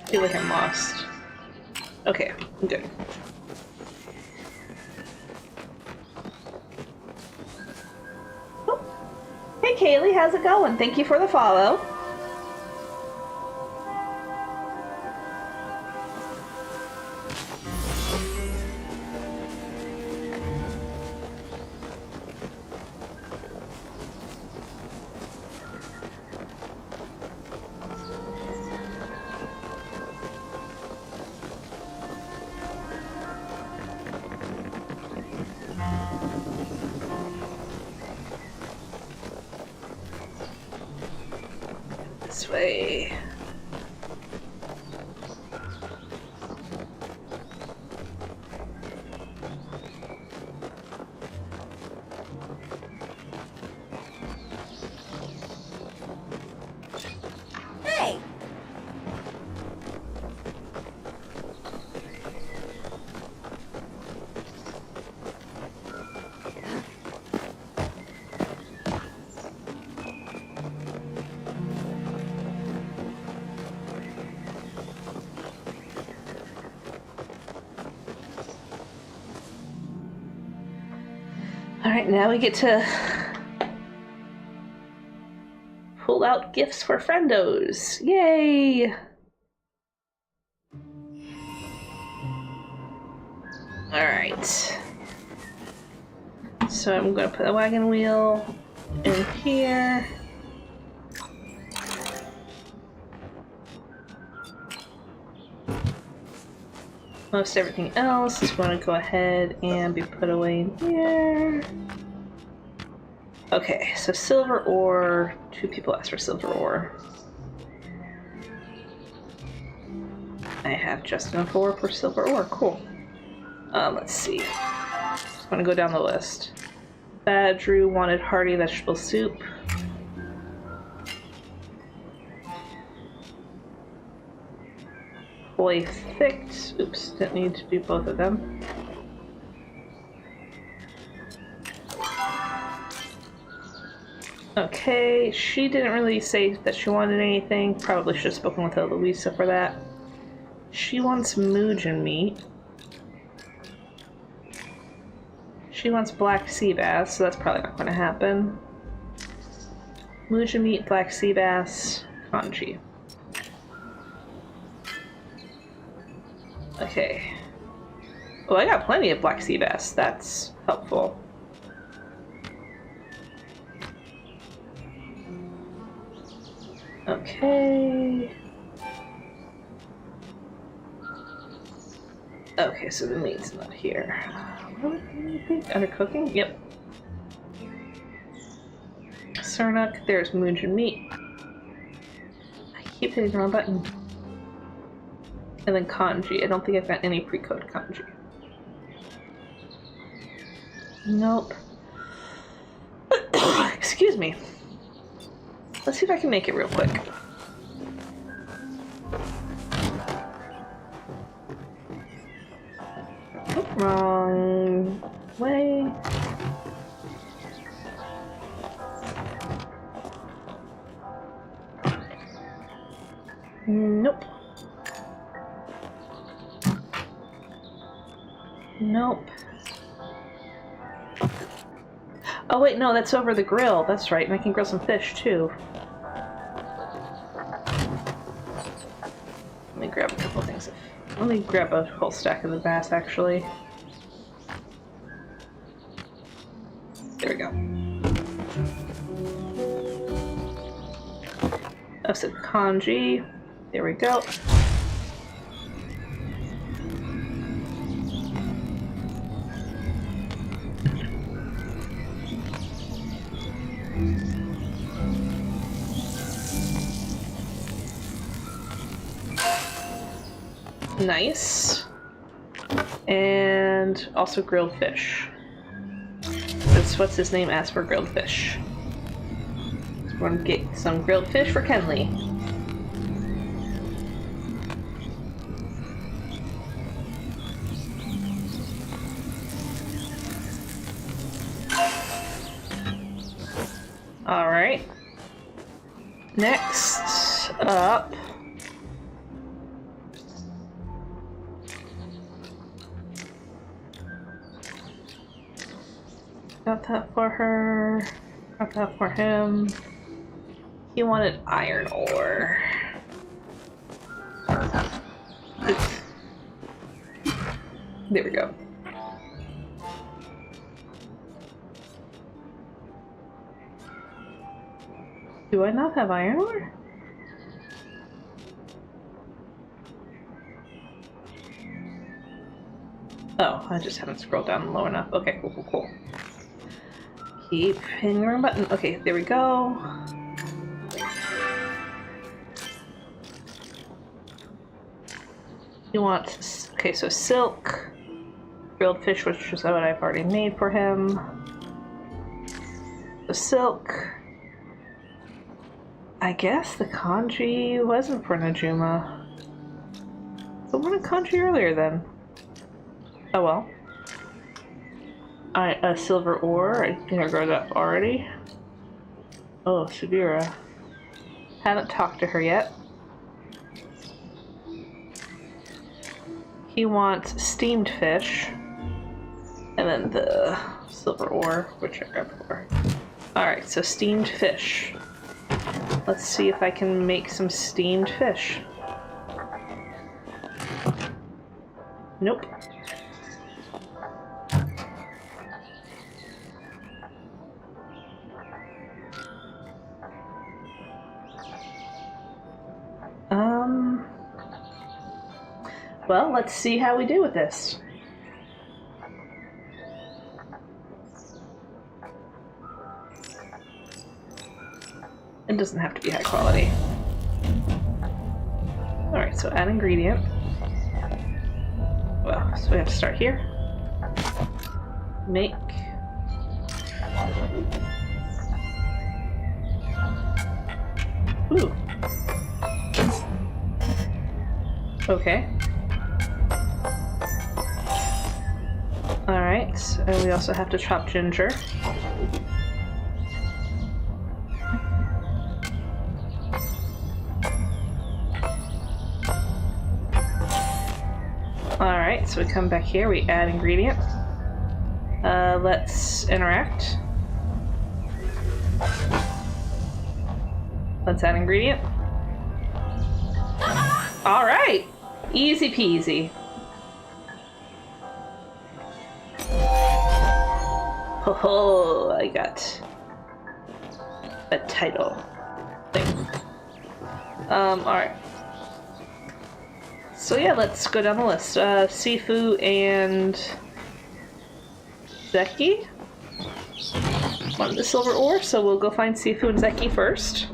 feel like I'm lost. Okay, I'm good. Oh. Hey Kaylee, how's it going? Thank you for the follow. This way. Hey! Alright, now we get to pull out gifts for friendos. Yay! Alright. So I'm gonna put the wagon wheel in here. Most everything else is going to go ahead and be put away in here. Okay, so silver ore. 2 people asked for silver ore. I have just enough ore for silver ore. Cool. Let's see. I'm going to go down the list. Badrew wanted hearty vegetable soup. Boy thick. Oops, didn't need to do both of them. Okay, she didn't really say that she wanted anything. Probably should have spoken with Eloisa for that. She wants Mugen meat. She wants black sea bass, so that's probably not going to happen. Mugen meat, black sea bass, kanji. Okay. Well, I got plenty of black sea bass. That's helpful. Okay. Okay, so the meat's not here. What do you think? Under cooking? Yep. Sarnuk, there's Mugen meat. I keep hitting the wrong button. And then kanji. I don't think I've got any pre-code kanji. Nope. Excuse me. Let's see if I can make it real quick. Oh, wrong way. Nope. Nope. Oh wait, no, that's over the grill. That's right, and I can grill some fish too. Let me grab a couple things. Let me grab a whole stack of the bass, actually. There we go. Oh, so kanji. There we go. Nice. And also grilled fish. That's what's his name asked for, grilled fish. So we're gonna get some grilled fish for Kenley. Next up... Got that for her. Got that for him. He wanted iron ore. There we go. Do I not have iron ore? Oh, I just haven't scrolled down low enough. Okay, cool. Keep hitting the wrong button. Okay, there we go. You want... Okay, so silk. Grilled fish, which is what I've already made for him. The silk. I guess the kanji wasn't for Najuma. So what wanted kanji earlier then? Oh well. A silver ore. I think I got that already. Oh, Subira. Haven't talked to her yet. He wants steamed fish. And then the silver ore, which I grabbed for. Alright, so steamed fish. Let's see if I can make some steamed fish. Nope. Well, let's see how we do with this. It doesn't have to be high quality. Alright, so add ingredient. Well, so we have to start here. Make. Ooh. Okay. Alright, and we also have to chop ginger. Alright, so we come back here, we add ingredient. Let's interact. Let's add ingredient. Alright! Easy peasy. Oh, I got a title thing. Alright. So yeah, let's go down the list. Sifu and Zeki. Wanted the silver ore, so we'll go find Sifu and Zeki first.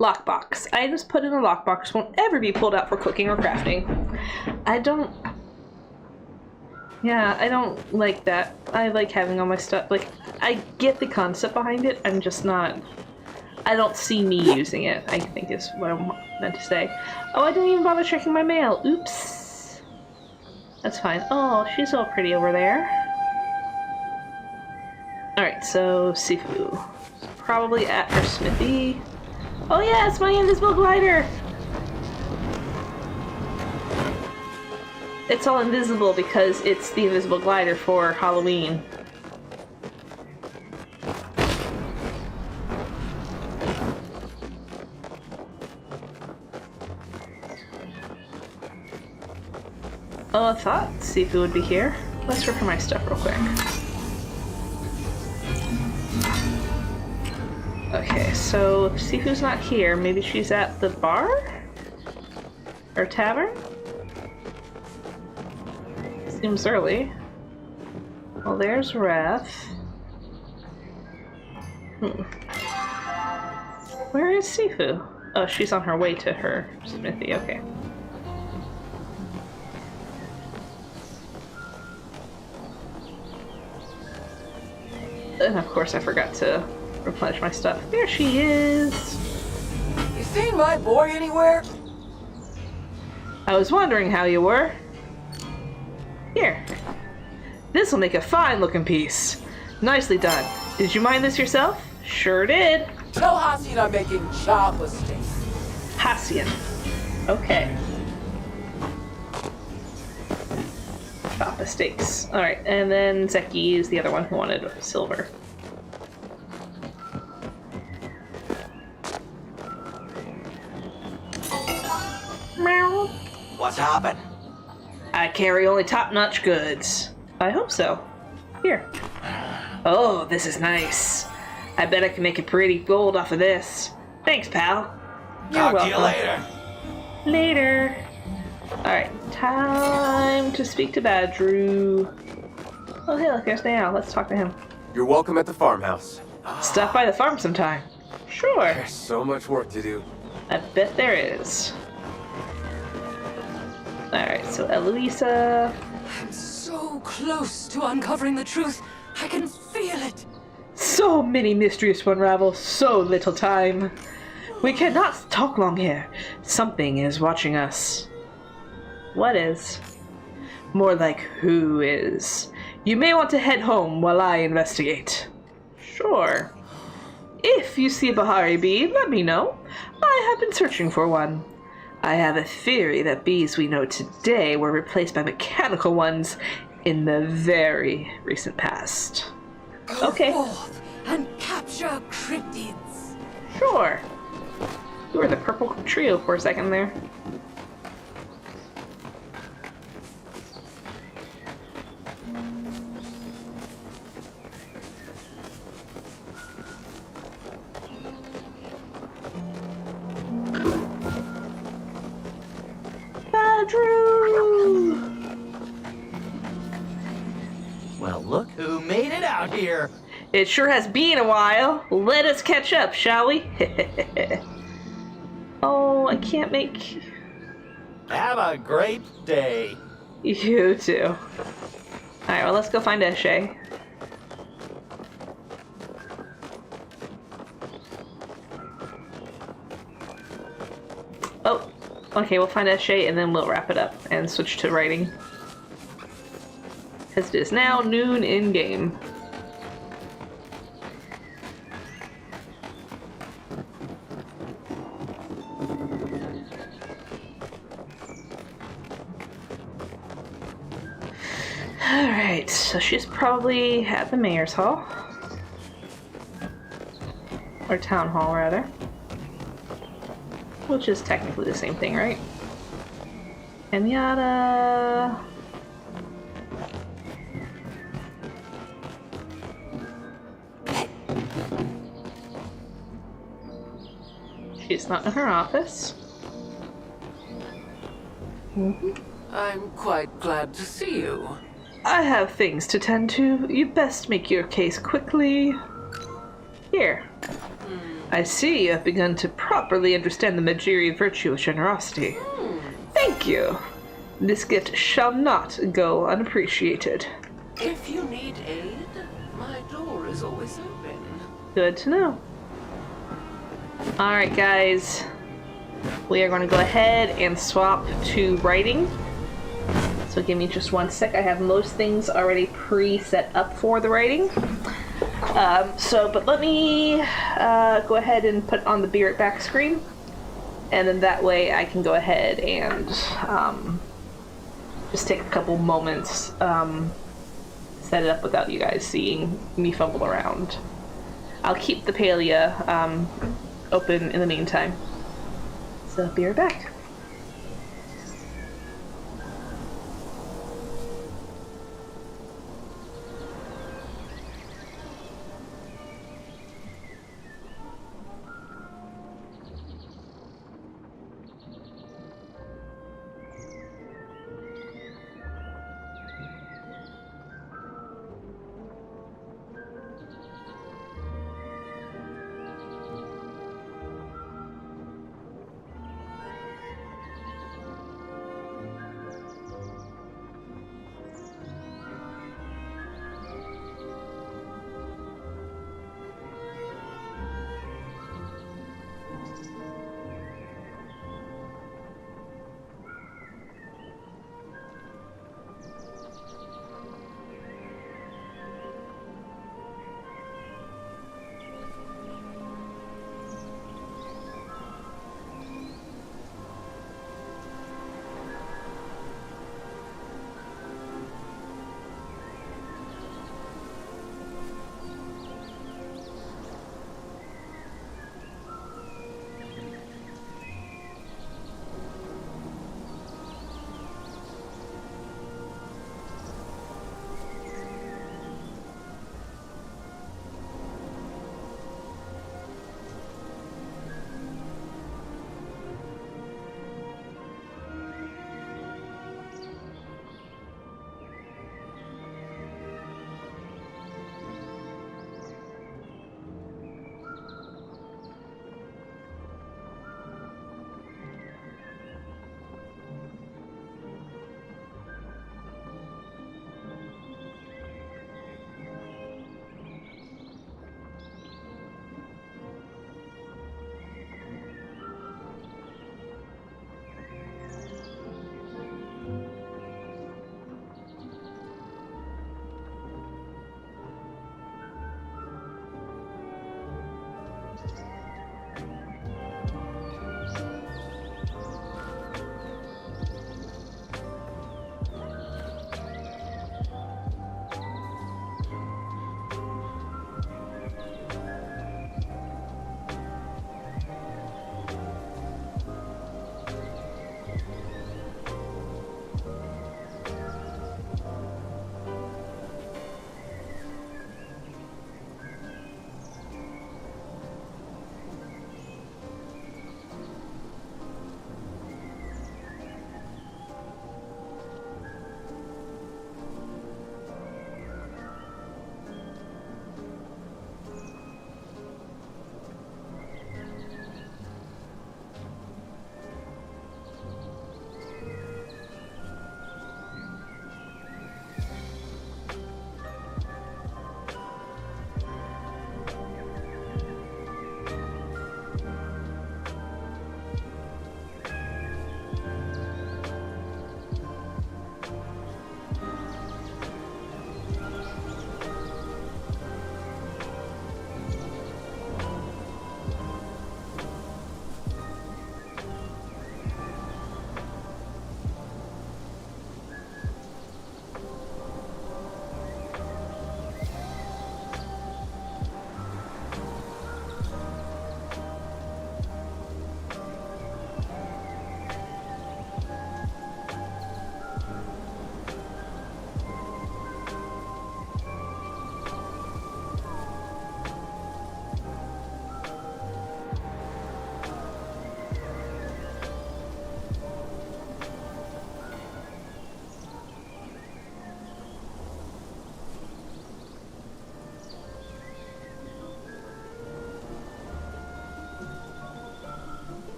Lockbox. Items put in a lockbox won't ever be pulled out for cooking or crafting. I don't like that. I like having all my stuff. Like, I get the concept behind it. I'm just not... I don't see me using it, I think is what I meant to say. Oh, I didn't even bother checking my mail. Oops. That's fine. Oh, she's all pretty over there. Alright, so Sifu. Probably at her smithy. Oh yeah, it's my invisible glider! It's all invisible because it's the invisible glider for Halloween. Oh, I thought Sifu would be here. Let's look for my stuff real quick. Okay, so if Sifu's not here, maybe she's at the bar? Or tavern? Seems early. Well, there's Ref. Where is Sifu? Oh, she's on her way to her smithy, okay. And of course I forgot to replenish my stuff. There she is! You seen my boy anywhere? I was wondering how you were. Here. This'll make a fine looking piece. Nicely done. Did you mine this yourself? Sure did. Tell Hasid I'm making chopper steaks. Hassian. Okay. Choppa steaks. Alright, and then Zeki is the other one who wanted silver. Meow. What's happened? I carry only top-notch goods. I hope so. Here. Oh, this is nice. I bet I can make a pretty gold off of this. Thanks, pal. You're Talk welcome. to you later. Later. Alright, time to speak to Badru. Oh, hey, look, there's Niall. Let's talk to him. You're welcome at the farmhouse. Stop by the farm sometime. Sure. There's so much work to do. I bet there is. Alright, so Eloisa. I'm so close to uncovering the truth. I can feel it. So many mysteries to unravel, so little time. We cannot talk long here. Something is watching us. What is? More like who is. You may want to head home while I investigate. Sure. If you see a Bahari bee, let me know. I have been searching for one. I have a theory that bees we know today were replaced by mechanical ones in the very recent past. Okay. Forth and capture cryptids. Sure. You were the purple trio for a second there. Badru! Well, look who made it out here. It sure has been a while. Let us catch up, shall we? Oh, I can't make... Have a great day. You too. Alright, well, let's go find Eshe. Oh, okay, we'll find Eshe and then we'll wrap it up and switch to writing. Because it is now noon in-game. Alright, so she's probably at the mayor's hall. Or town hall, rather. Which is technically the same thing, right? And yada. She's not in her office. I'm quite glad to see you. I have things to tend to. You best make your case quickly. Here. I see you have begun to properly understand the Majiri virtue of generosity. Thank you. This gift shall not go unappreciated. If you need aid, my door is always open. Good to know. Alright, guys. We are going to go ahead and swap to writing. So give me just one sec. I have most things already pre-set up for the writing. But let me go ahead and put on the Be Right Back screen. And then that way I can go ahead and just take a couple moments, set it up without you guys seeing me fumble around. I'll keep the Palia open in the meantime. So be right back.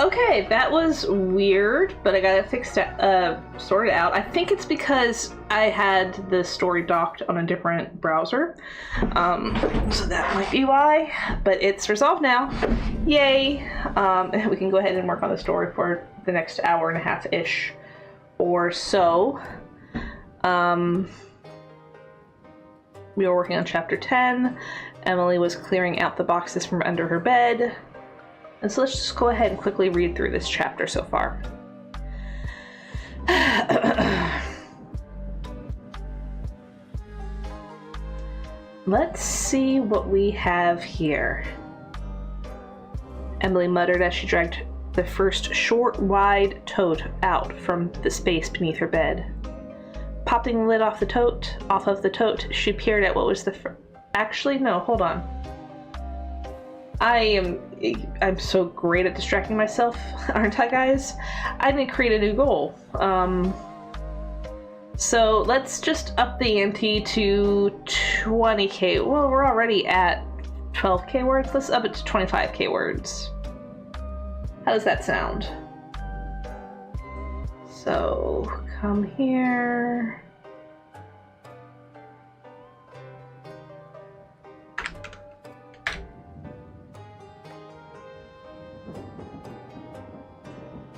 Okay, that was weird, but I got it fixed, sorted out. I think it's because I had the story docked on a different browser, so that might be why. But it's resolved now. Yay! We can go ahead and work on the story for the next hour and a half-ish or so. We were working on chapter 10. Emily was clearing out the boxes from under her bed. And so let's just go ahead and quickly read through this chapter so far. Let's see what we have here. Emily muttered as she dragged the first short, wide tote out from the space beneath her bed. Popping the lid off of the tote, she peered at what was Actually, no, hold on. I'm so great at distracting myself, aren't I, guys? I need to create a new goal. So let's just up the ante to 20k. Well, we're already at 12k words. Let's up it to 25k words. How does that sound? So, come here.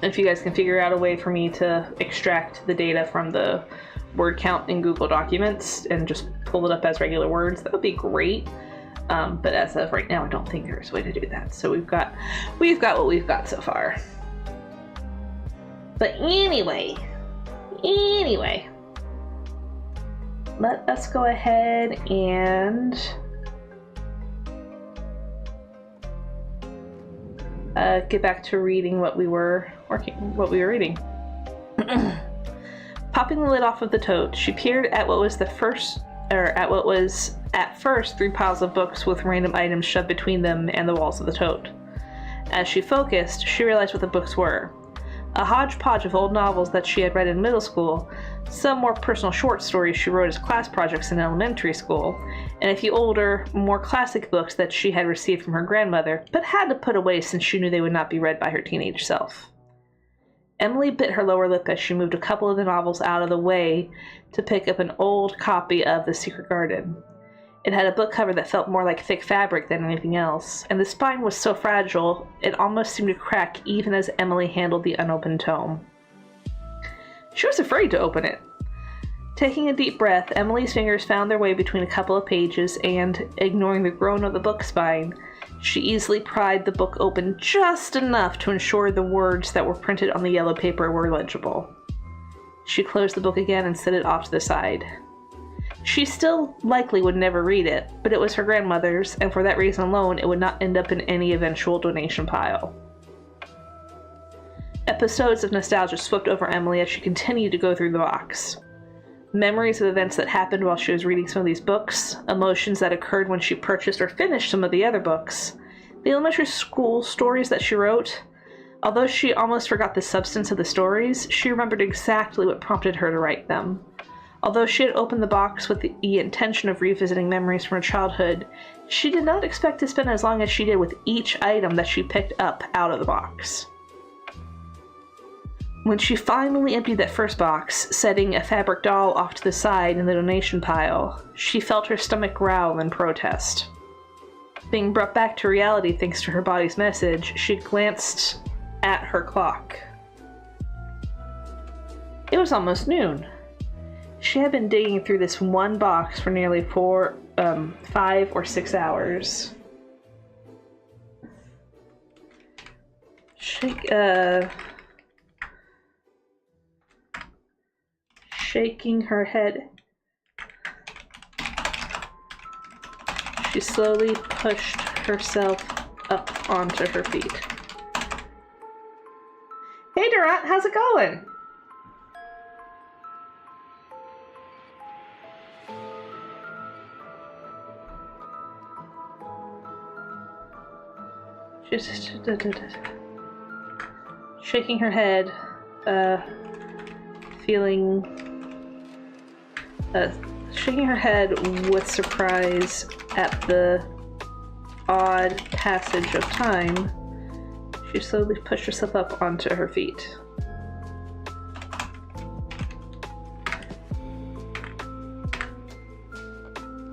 If you guys can figure out a way for me to extract the data from the word count in Google Documents and just pull it up as regular words, that would be great. But as of right now, I don't think there's a way to do that. So we've got what we've got so far. But anyway, let us go ahead and get back to reading what we were reading. Popping the lid off of the tote, she peered at what was at first 3 piles of books with random items shoved between them and the walls of the tote. As she focused, she realized what the books were. A hodgepodge of old novels that she had read in middle school, some more personal short stories she wrote as class projects in elementary school, and a few older, more classic books that she had received from her grandmother, but had to put away since she knew they would not be read by her teenage self. Emily bit her lower lip as she moved a couple of the novels out of the way to pick up an old copy of The Secret Garden. It had a book cover that felt more like thick fabric than anything else, and the spine was so fragile it almost seemed to crack even as Emily handled the unopened tome. She was afraid to open it. Taking a deep breath, Emily's fingers found their way between a couple of pages and, ignoring the groan of the book spine, she easily pried the book open just enough to ensure the words that were printed on the yellow paper were legible. She closed the book again and set it off to the side. She still likely would never read it, but it was her grandmother's, and for that reason alone, it would not end up in any eventual donation pile. Episodes of nostalgia swept over Emily as she continued to go through the box. Memories of events that happened while she was reading some of these books, emotions that occurred when she purchased or finished some of the other books, the elementary school stories that she wrote. Although she almost forgot the substance of the stories, she remembered exactly what prompted her to write them. Although she had opened the box with the intention of revisiting memories from her childhood, she did not expect to spend as long as she did with each item that she picked up out of the box. When she finally emptied that first box, setting a fabric doll off to the side in the donation pile, she felt her stomach growl in protest. Being brought back to reality thanks to her body's message, she glanced at her clock. It was almost noon. She had been digging through this one box for nearly 5 or 6 hours. Shaking her head, she slowly pushed herself up onto her feet. Hey Durant, how's it going? She's shaking her head, shaking her head with surprise at the odd passage of time. She slowly pushed herself up onto her feet.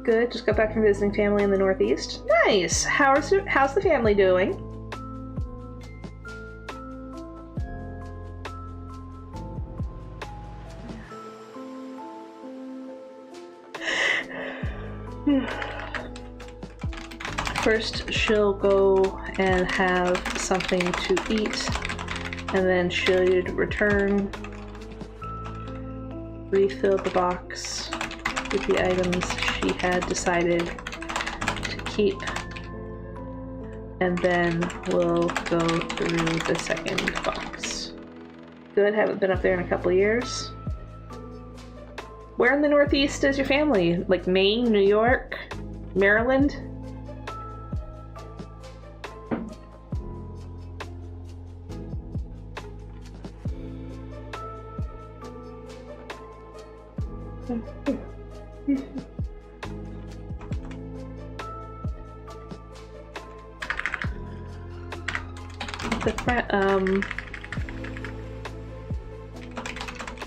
Good, just got back from visiting family in the Northeast. Nice! How's the family doing? First, she'll go and have something to eat, and then she'll return, refill the box with the items she had decided to keep, and then we'll go through the second box. Good, haven't been up there in a couple of years. Where in the Northeast is your family? Like Maine, New York, Maryland?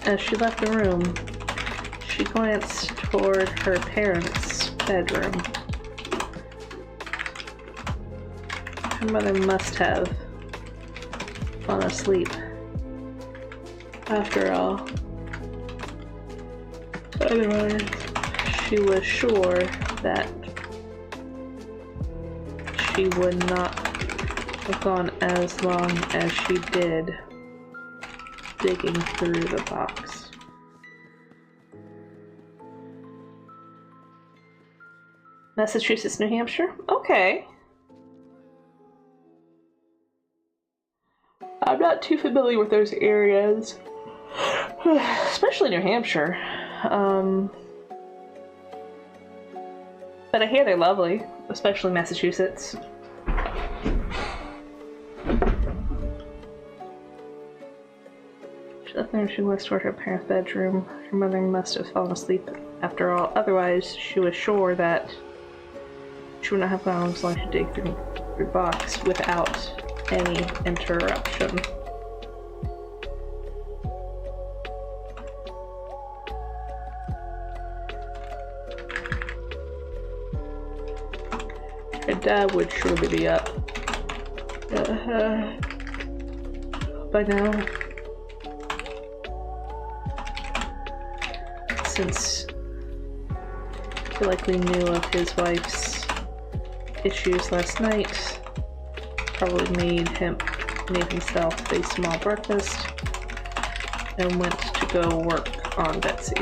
As she left the room, she glanced toward her parents' bedroom. Her mother must have fallen asleep. After all. Otherwise, she was sure that she would not have gone as long as she did digging through the box. Massachusetts, New Hampshire? Okay. I'm not too familiar with those areas, especially New Hampshire. But I hear they're lovely, especially Massachusetts. She left there and she went toward her parents' bedroom. Her mother must have fallen asleep after all. Otherwise, she was sure that she would not have gone as long as she dig through the box without any interruption. Her dad would surely be up by now, since he likely knew of his wife's issues last night. Probably made himself a small breakfast and went to go work on Betsy.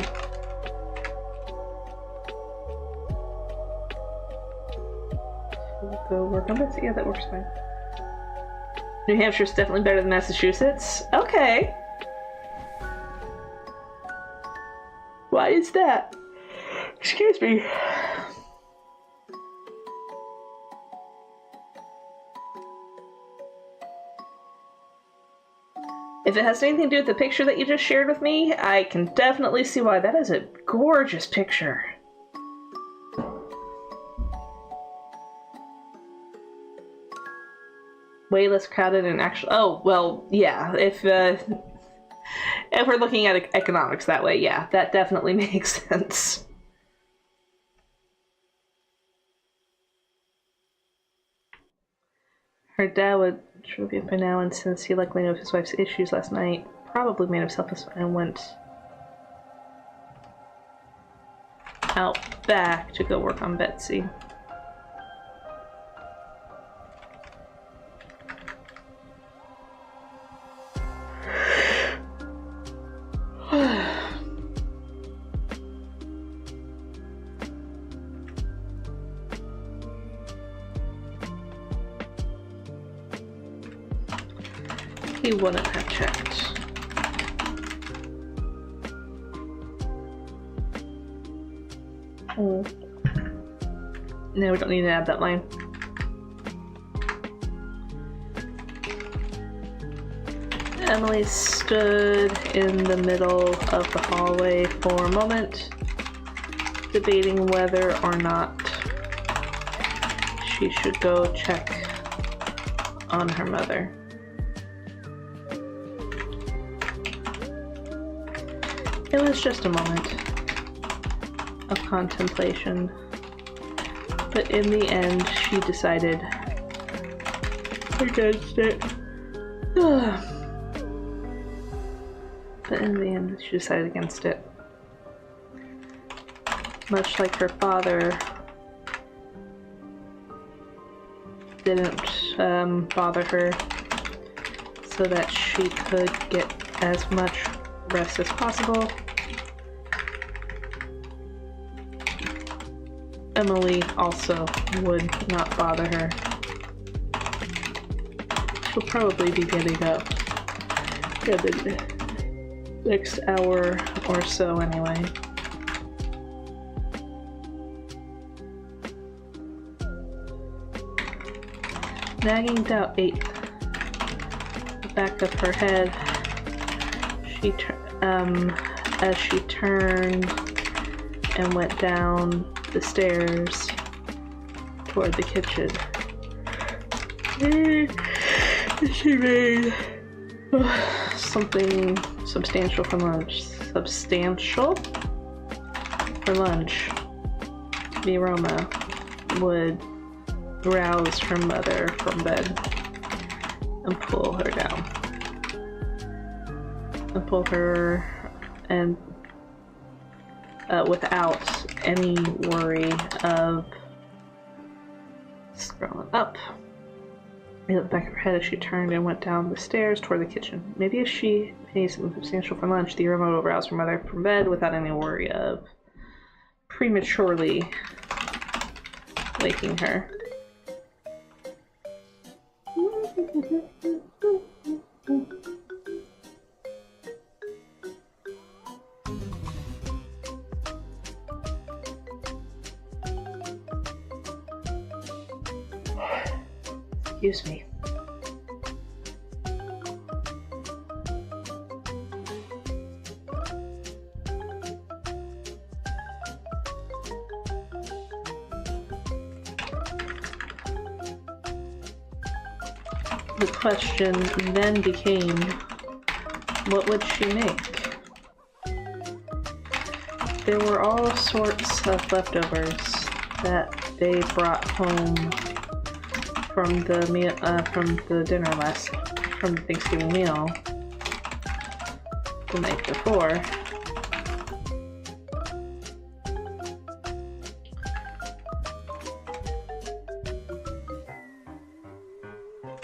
Go work on Betsy. Yeah, that works fine. New Hampshire's definitely better than Massachusetts. Okay. Why is that? Excuse me. If it has anything to do with the picture that you just shared with me, I can definitely see why. That is a gorgeous picture. Way less crowded and actually. Oh well, yeah. If we're looking at economics that way, yeah, that definitely makes sense. Her dad would surely be up by now, and since he likely knew of his wife's issues last night, probably made himself and went out back to go work on Betsy. He wouldn't have checked. Oh. No, we don't need to add that line. Emily stood in the middle of the hallway for a moment, debating whether or not she should go check on her mother. It was just a moment of contemplation, but in the end, she decided against it. But in the end, she decided against it. Much like her father didn't bother her so that she could get as much rest as possible, Emily also would not bother her. She'll probably be getting up in the next hour or so anyway. Nagging doubt ate the back of her head. As she turned and went down the stairs toward the kitchen. She made something substantial for lunch. For lunch. The aroma would rouse her mother from bed and pull her down. And pull her and without any worry of scrolling up. In the back of her head as she turned and went down the stairs toward the kitchen. Maybe if she made something substantial for lunch, the aroma would rouse her mother from bed without any worry of prematurely waking her. Excuse me. The question then became, what would she make? There were all sorts of leftovers that they brought home from the Thanksgiving meal the night before.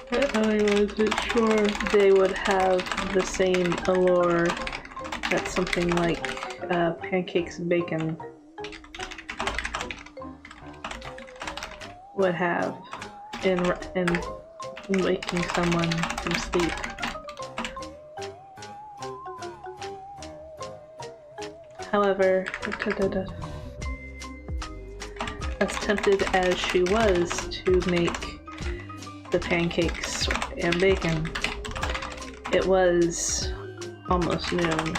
But I wasn't sure they would have the same allure that something like pancakes and bacon would have in waking someone from sleep. However, as tempted as she was to make the pancakes and bacon, it was almost noon,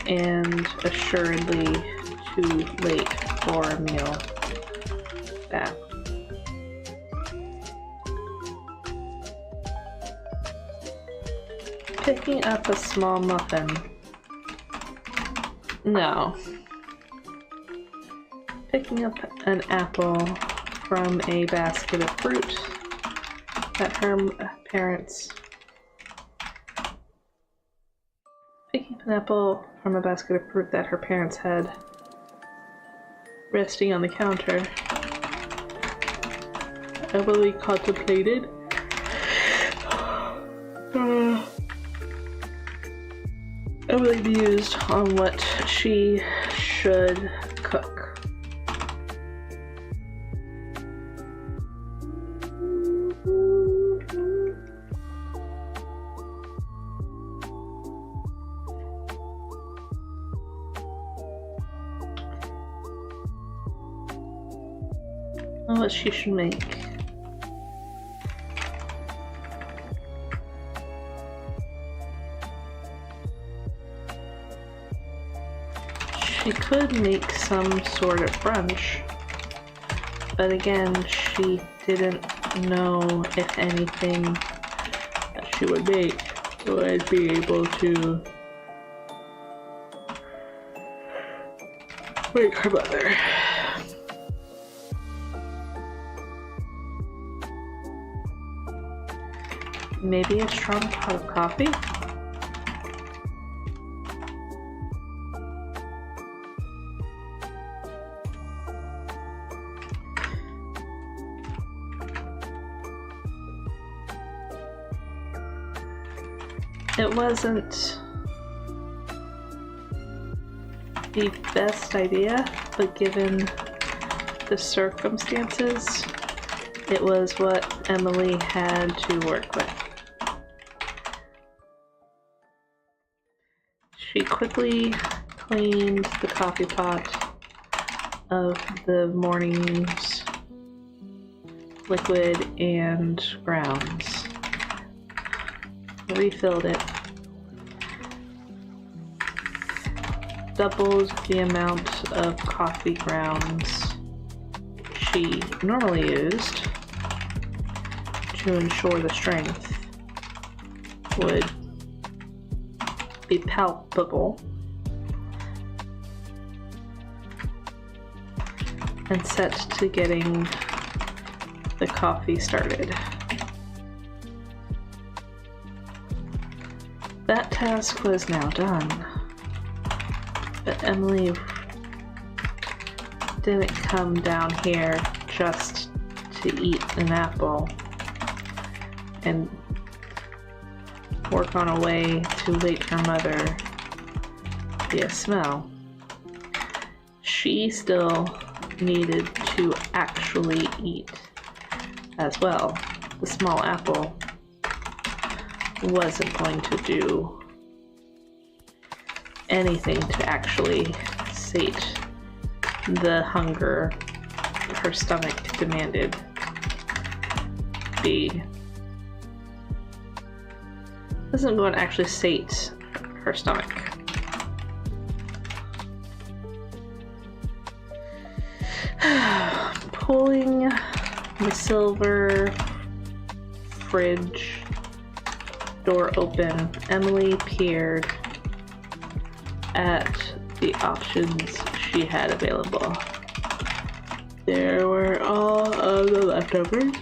and assuredly too late for a meal that. Picking up a small muffin. No. Picking up an apple from a basket of fruit that her parents. Picking up an apple from a basket of fruit that her parents had resting on the counter. Emily contemplated. Emily mused on what she should cook. On what she should make. She could make some sort of brunch, but again, she didn't know if anything that she would make would be able to Wait, her mother. Maybe a strong pot of coffee? It wasn't the best idea, but given the circumstances, it was what Emily had to work with. She quickly cleaned the coffee pot of the morning's liquid and grounds, refilled it, doubled the amount of coffee grounds she normally used to ensure the strength would be palpable, and set to getting the coffee started. That task was now done, but Emily didn't come down here just to eat an apple and work on a way to wake her mother via smell. She still needed to actually eat as well. The small apple wasn't going to do anything to actually sate the hunger her stomach demanded. Isn't going to actually sate her stomach. Pulling the silver fridge door open, Emily peered at the options she had available. There were all of the leftovers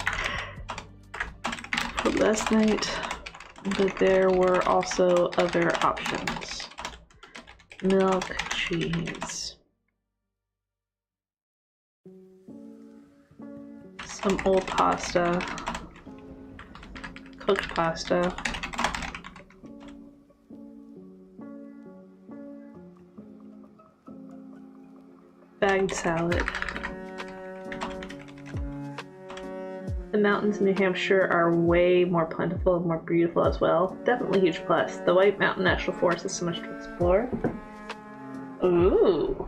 from last night, but there were also other options. Milk, cheese, some old pasta, cooked pasta, bagged salad. The mountains in New Hampshire are way more plentiful and more beautiful as well. Definitely a huge plus. The White Mountain National Forest has so much to explore. Ooh.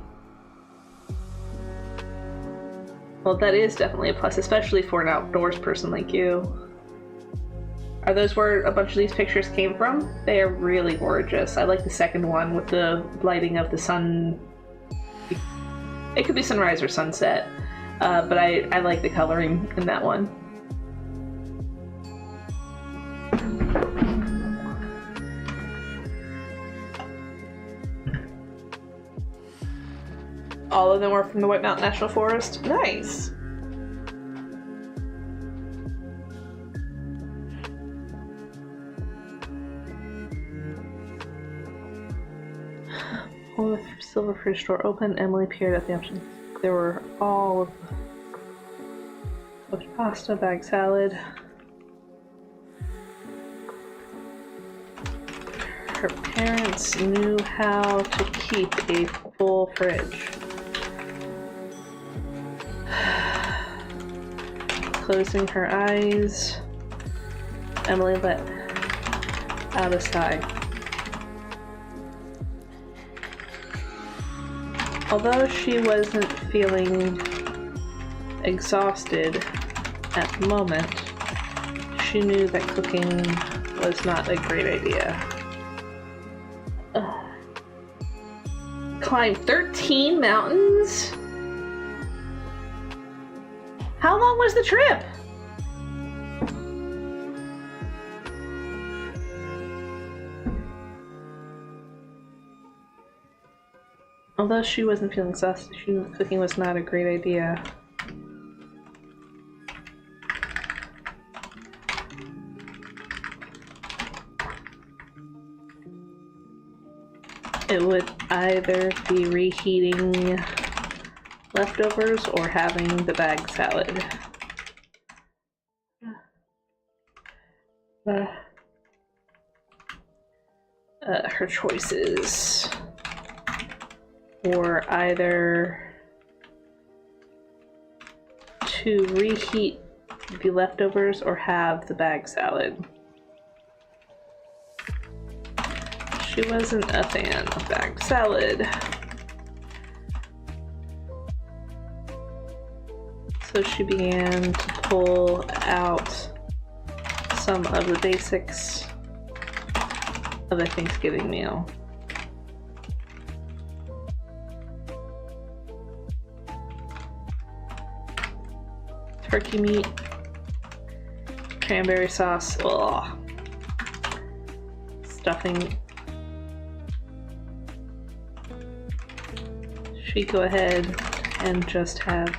Well, that is definitely a plus, especially for an outdoors person like you. Are those where a bunch of these pictures came from? They are really gorgeous. I like the second one with the lighting of the sun. It could be sunrise or sunset, but I like the coloring in that one. All of them were from the White Mountain National Forest. Nice. Pull the silver fridge door open. Emily peered at the options. There were all of the cooked pasta, bagged salad. Her parents knew how to keep a full fridge. Closing her eyes, Emily let out a sigh. Although she wasn't feeling exhausted at the moment, she knew that cooking was not a great idea. Climb 13 mountains? How long was the trip? Although she wasn't feeling exhausted, she knew cooking was not a great idea. It would either be reheating leftovers or having the bag salad. Her choices were either to reheat the leftovers or have the bag salad. She wasn't a fan of bag salad. So she began to pull out some of the basics of a Thanksgiving meal. Turkey meat, cranberry sauce, ugh. Stuffing. She'd go ahead and just have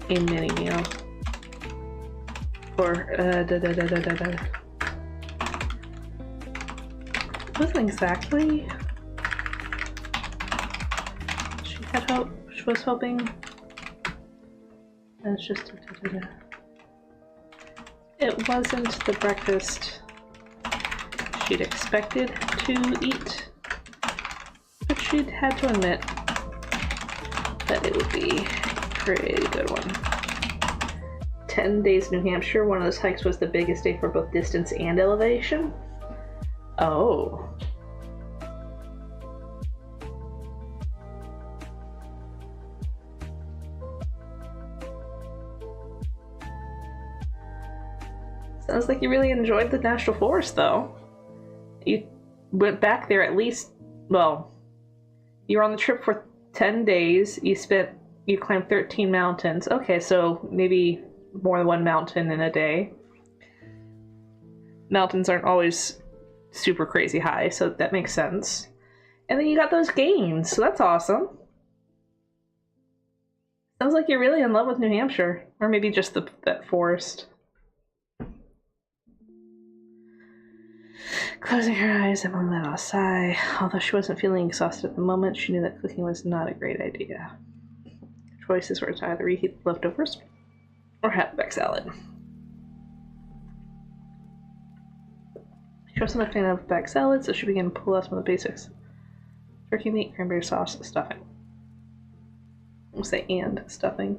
a mini meal. Or it wasn't exactly. She was hoping. It's just it wasn't the breakfast she'd expected to eat, but she'd had to admit that it would be a pretty good one. 10 days in New Hampshire. One of those hikes was the biggest day for both distance and elevation. Oh. Sounds like you really enjoyed the national forest, though. You went back there at least, well, you were on the trip for 10 days. You climbed 13 mountains. Okay, so maybe more than one mountain in a day. Mountains aren't always super crazy high, so that makes sense. And then you got those gains, so that's awesome. Sounds like you're really in love with New Hampshire, or maybe just that forest. Closing her eyes, Emily let out a sigh. Although she wasn't feeling exhausted at the moment, she knew that cooking was not a great idea. Her choices were to either reheat the leftovers or have the bag salad. She wasn't a fan of bag salad, so she began to pull out some of the basics. Turkey meat, cranberry sauce, stuffing. We'll say and stuffing.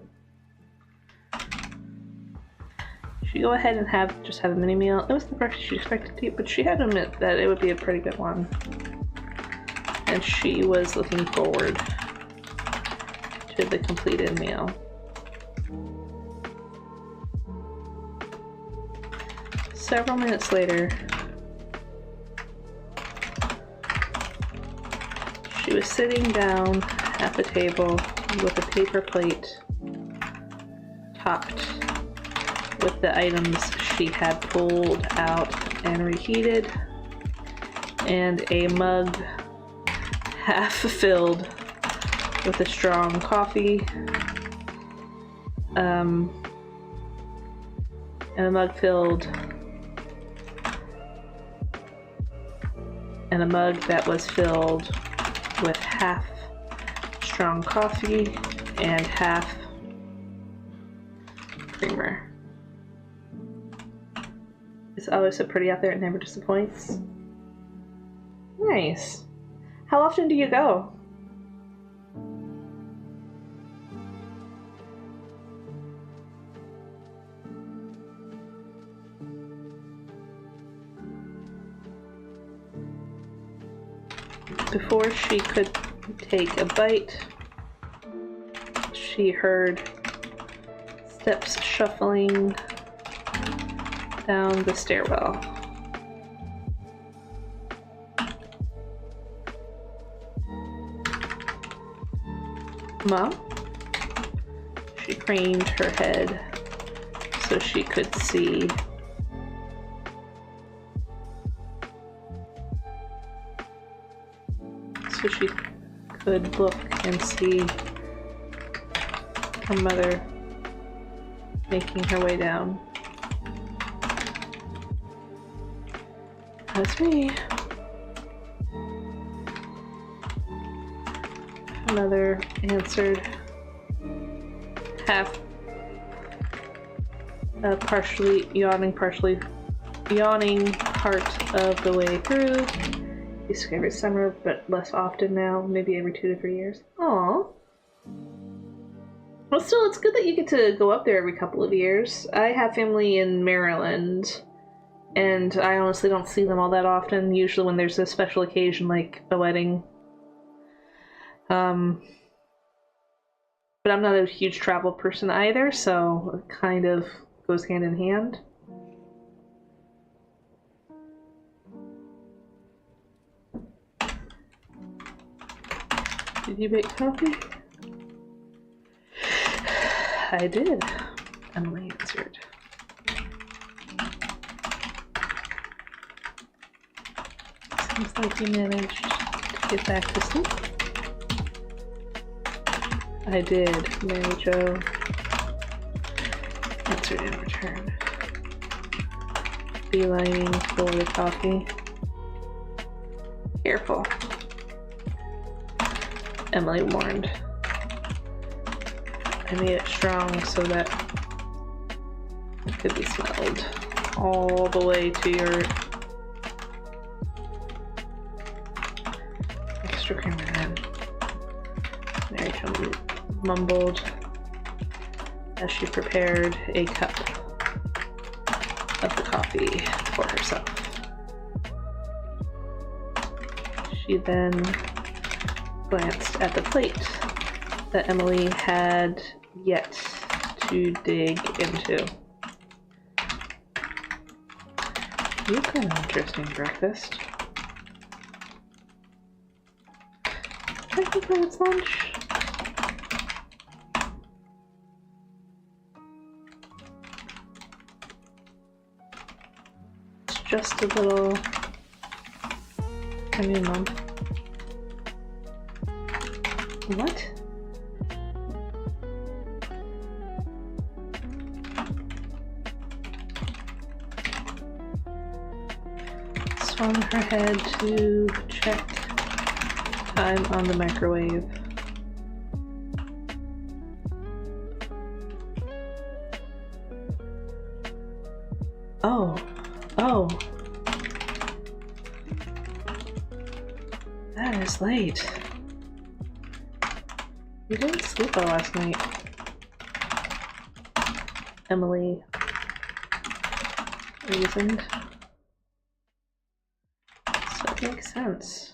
She'd go ahead and just have a mini meal. It was the breakfast she expected to eat, but she had to admit that it would be a pretty good one. And she was looking forward to the completed meal. Several minutes later, she was sitting down at the table with a paper plate topped with the items she had pulled out and reheated, and a mug half filled with a strong coffee, and a mug that was filled with half strong coffee and half creamer. It's always so pretty out there, it never disappoints. Nice. How often do you go? Before she could take a bite, she heard steps shuffling down the stairwell. Mom? She craned her head so she could see. could look and see her mother making her way down. That's me. Her mother answered, half partially yawning part of the way through. Used to every summer, but less often now, maybe every 2 to 3 years. Aww. Well, still, it's good that you get to go up there every couple of years. I have family in Maryland, and I honestly don't see them all that often, usually when there's a special occasion like a wedding. But I'm not a huge travel person either, so it kind of goes hand in hand. Did you make coffee? I did, Emily answered. Seems like you managed to get back to sleep. I did, Mary Jo answered in return, beelining for the coffee. Careful, Emily warned. I made it strong so that it could be smelled all the way to your extra creamer then. Mary Jo mumbled as she prepared a cup of the coffee for herself. She then glanced at the plate that Emily had yet to dig into. You've got an interesting breakfast. Technically it's lunch. It's just a little... I mean, Mom. What? Swung her head to check time on the microwave. Oh. That is late. You didn't sleep well last night. Emily reasoned. So it makes sense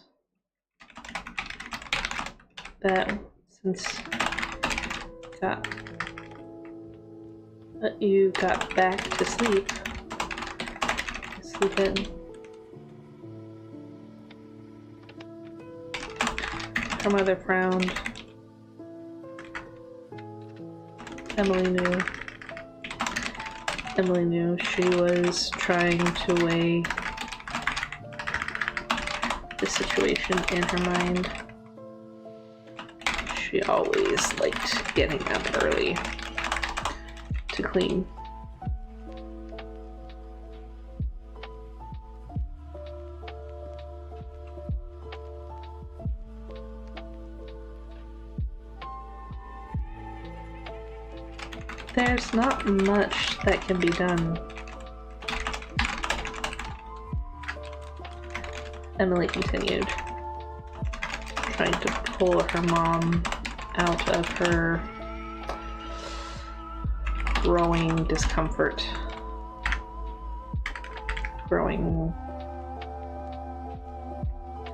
that since you got back to sleep in. Her mother frowned. Emily knew she was trying to weigh the situation in her mind. She always liked getting up early to clean. There's not much that can be done. Emily continued, trying to pull her mom out of her growing discomfort, growing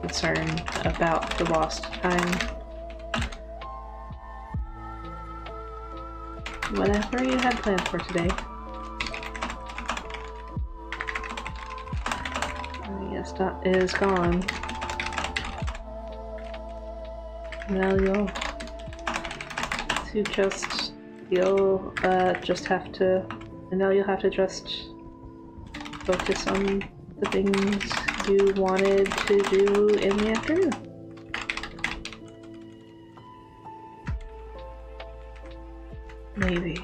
concern about the lost time. Whatever you had planned for today. I guess that is gone. Now you'll have to just focus on the things you wanted to do in the afternoon. Maybe.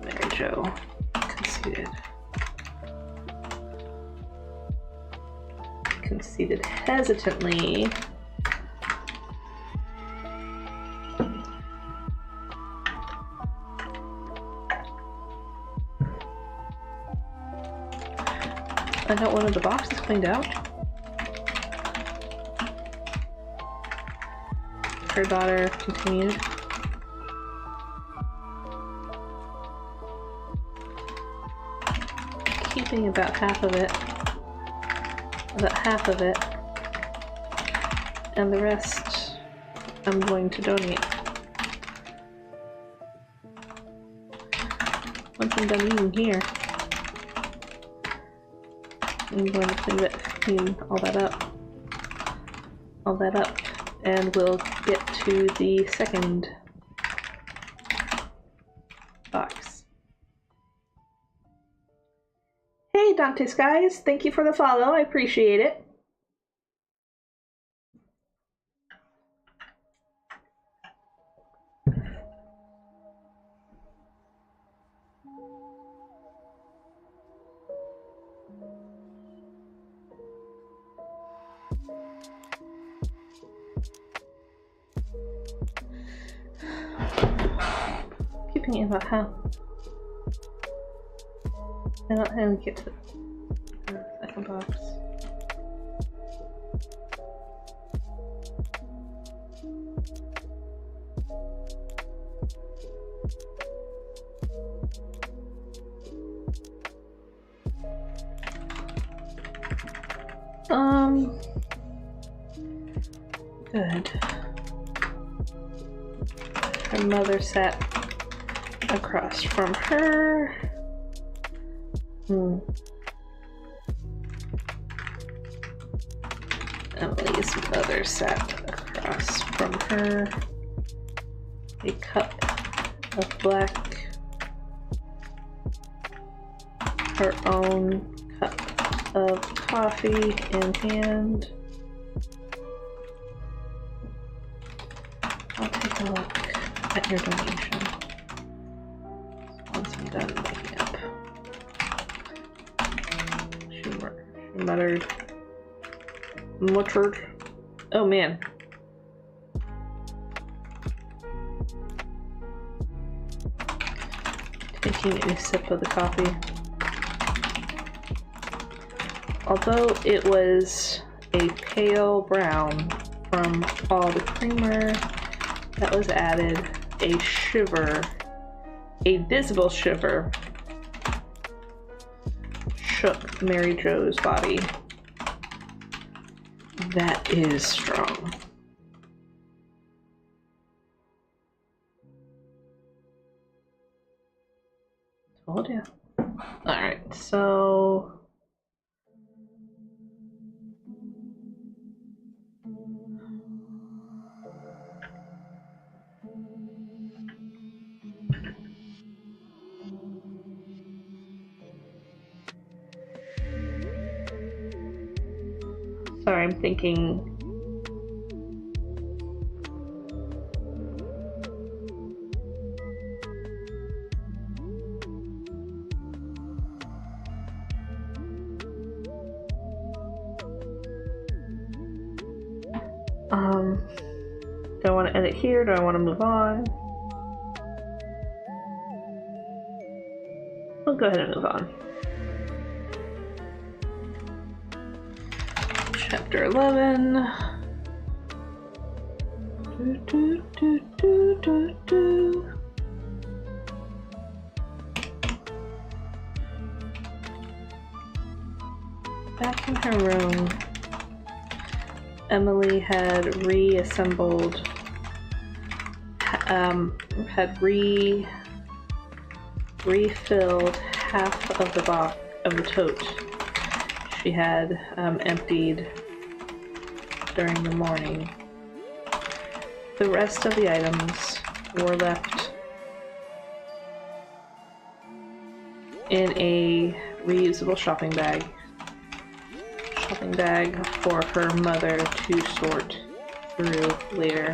Mary Jo. Conceited. Conceded hesitantly. I got one of the boxes cleaned out. Her daughter continued. Keeping about half of it. And the rest I'm going to donate. Once I'm done eating here, I'm going to clean all that up, and we'll get to the second box. Hey Dante Skies, thank you for the follow, I appreciate it. Keeping it about how I don't have to get to the second box. Good. Her mother sat across from her. Emily's mother sat across from her. A cup of black. Her own cup of coffee in hand. I'll take a look at your donation once I'm done making up. She muttered. Oh man. Taking a sip of the coffee. Although it was a pale brown from all the creamer that was added, a visible shiver shook Mary Jo's body. That is strong. Told ya. Alright, so sorry, I'm thinking. Do I want to end it here? Do I want to move on? We'll go ahead and move on. Chapter 11. Back in her room, Emily had reassembled, refilled half of the box of the tote she had emptied during the morning. The rest of the items were left in a reusable shopping bag for her mother to sort through later.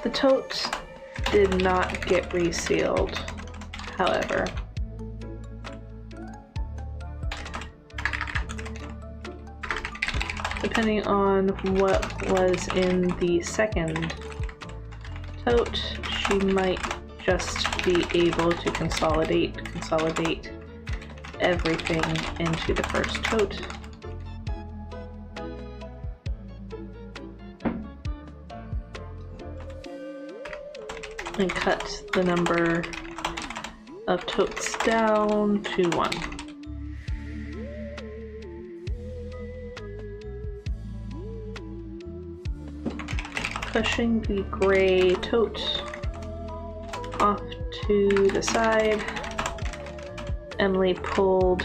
The tote did not get resealed, however. Depending on what was in the second tote, she might just be able to consolidate everything into the first tote. And cut the number of totes down to 1. Pushing the gray tote off to the side, Emily pulled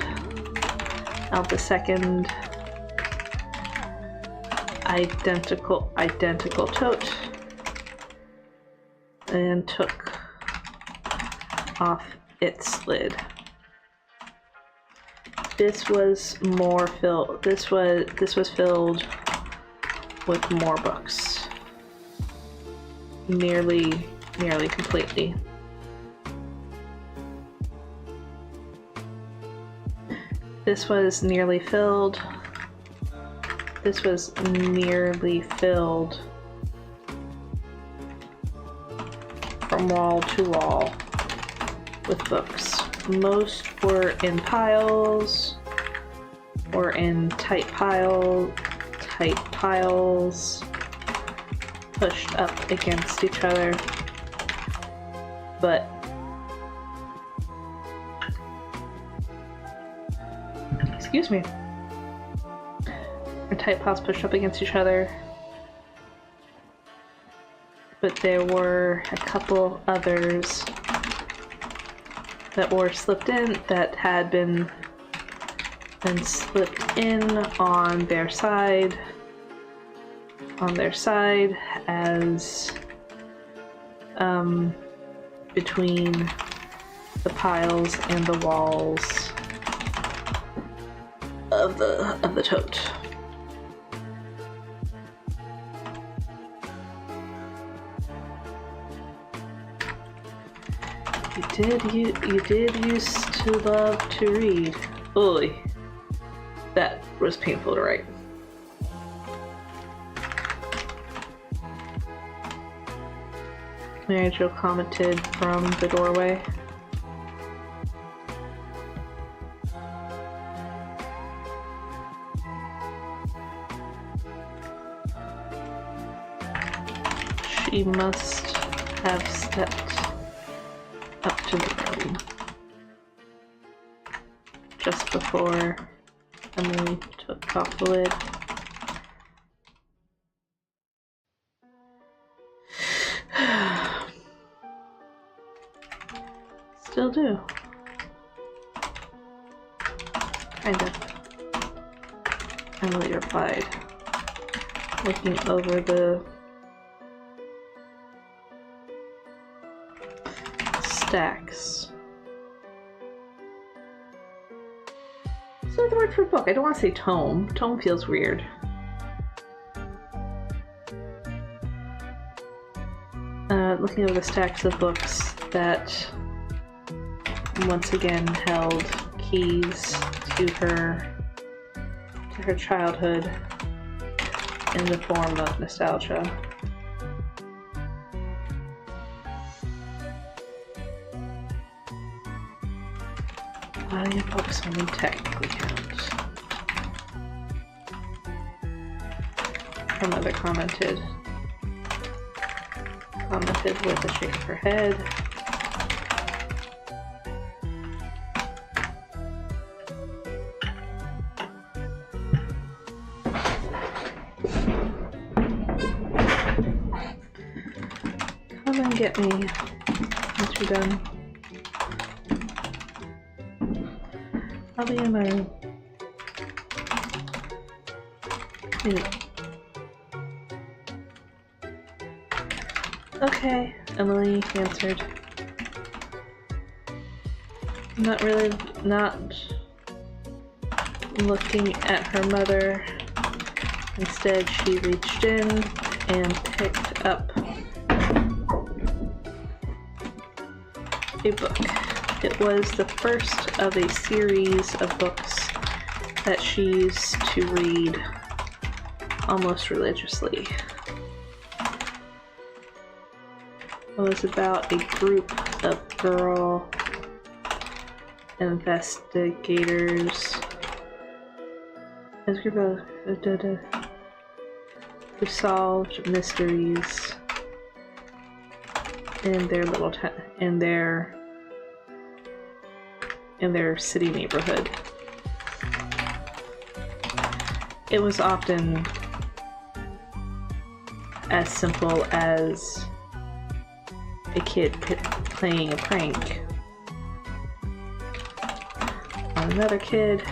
out the second identical tote and took off its lid. This was more filled. This was filled with more books. Nearly completely. This was nearly filled. This was nearly filled from wall to wall with books. Most were in piles, or in tight piles, pushed up against each other, but excuse me, or tight piles pushed up against each other, but there were a couple others that were slipped in, that had been slipped in on their side as between the piles and the walls of the tote. You did used to love to read. Oy, that was painful to write. Mary Jo commented from the doorway. She must have stepped up to the room just before Emily took off the lid. Still do. Kind of. Emily replied, looking over the stacks. Is that the word for book? I don't want to say tome. Tome feels weird. Looking over the stacks of books that once again held keys to her childhood in the form of nostalgia. Palia books only technically count. Her mother commented with a shake of her head. Come and get me once you're done. I'll be in my room. Okay, Emily answered. Not looking at her mother. Instead, she reached in and picked up a book. It was the first of a series of books that she used to read almost religiously. It was about a group of girl investigators. It was a group of who solved mysteries in their little in their city neighborhood. It was often as simple as a kid playing a prank on another kid,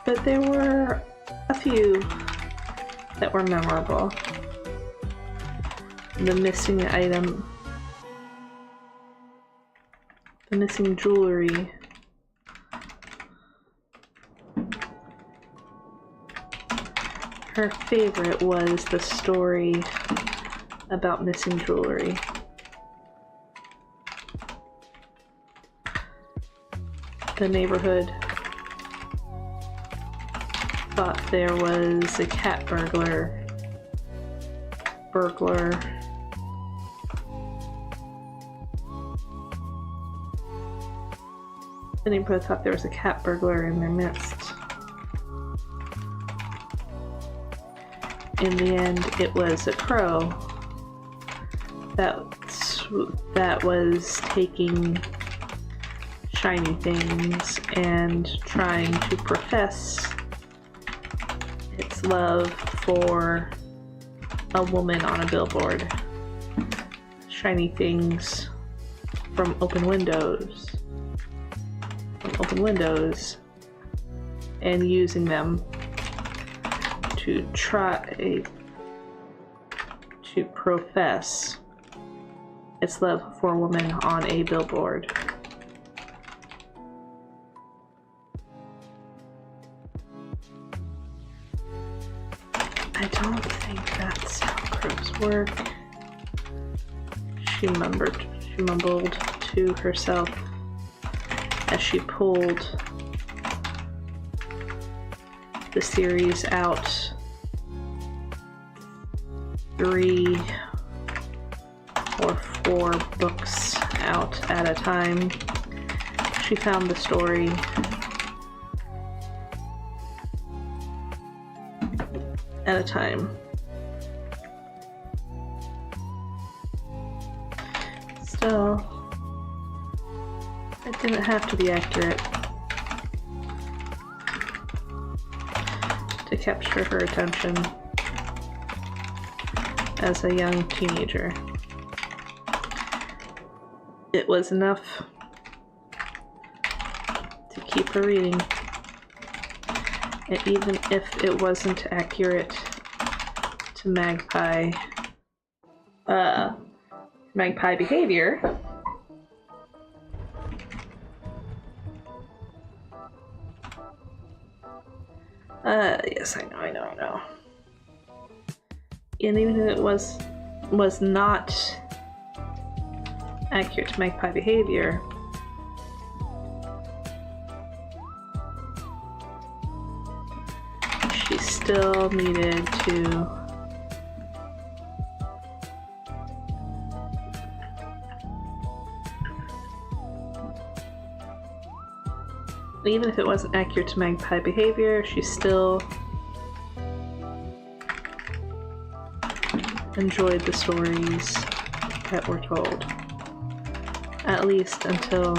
but there were a few that were memorable. The missing item, the missing jewelry, her favorite was the story about missing jewelry. The neighborhood thought there was a cat burglar. The neighborhood thought there was a cat burglar in their midst. In the end, it was a crow that was taking shiny things and trying to profess its love for a woman on a billboard. Shiny things from open windows, and using them to try to profess its love for a woman on a billboard. I don't think that's how crows work. She mumbled to herself as she pulled the series out 3 or 4 books out at a time. She found the story at a time. Still, it didn't have to be accurate to capture her attention as a young teenager. It was enough to keep her reading. And even if it wasn't accurate to magpie behavior, yes, I know. And even if it was not accurate to magpie behavior, she still needed to even if it wasn't accurate to magpie behavior, she still enjoyed the stories that were told. At least until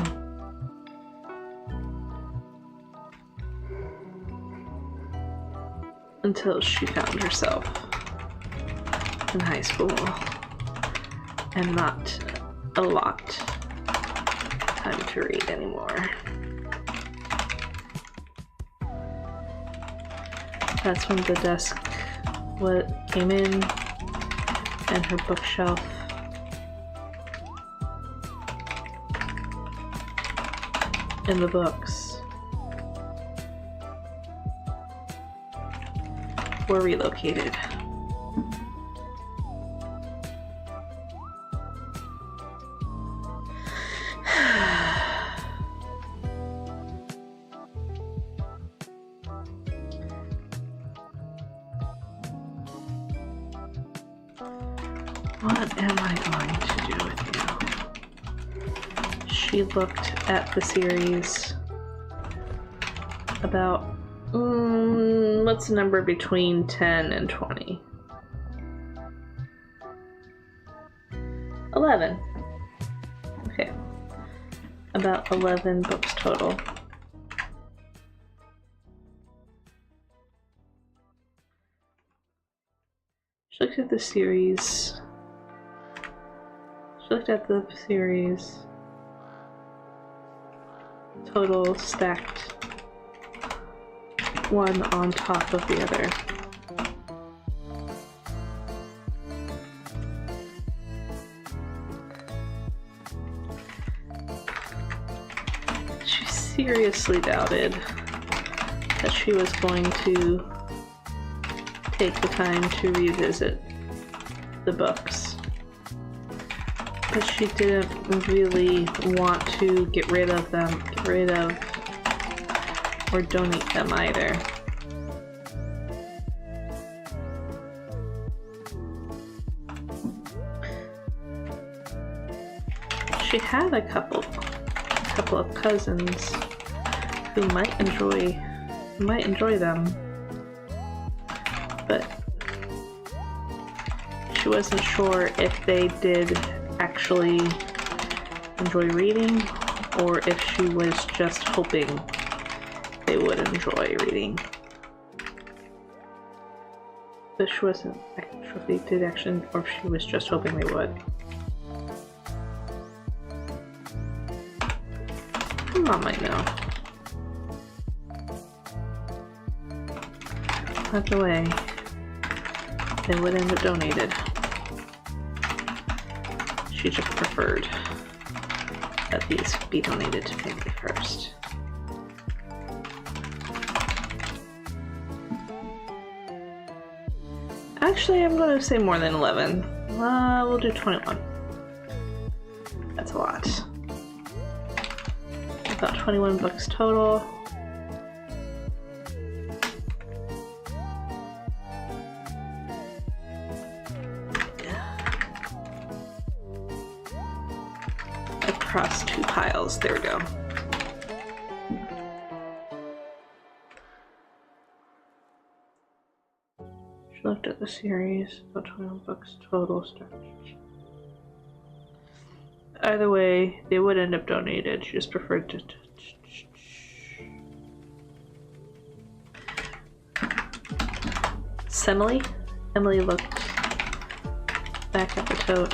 she found herself in high school and not a lot time to read anymore. That's when the desk came in and her bookshelf and the books were relocated. What am I going to do with you? She looked at the series about, what's the number between 10 and 20? 11. Okay. About 11 books total. She looked at the series. She looked at the series. Total stacked. One on top of the other. She seriously doubted that she was going to take the time to revisit the books. But she didn't really want to get rid of or donate them either. She had a couple of cousins who might enjoy them, but she wasn't sure if they did actually enjoy reading or if she was just hoping they would enjoy reading. But she wasn't sure if they did actually, or if she was just hoping they would. Mom might know. By the way, they would end up donated. She just preferred that these be donated to family first. Actually, I'm going to say more than 11. We'll do 21. That's a lot. About 21 books total. Across two piles. There we go. She looked at the series. About 21 books total. Either way, they would end up donated. She just preferred to. Emily looked back at the tote.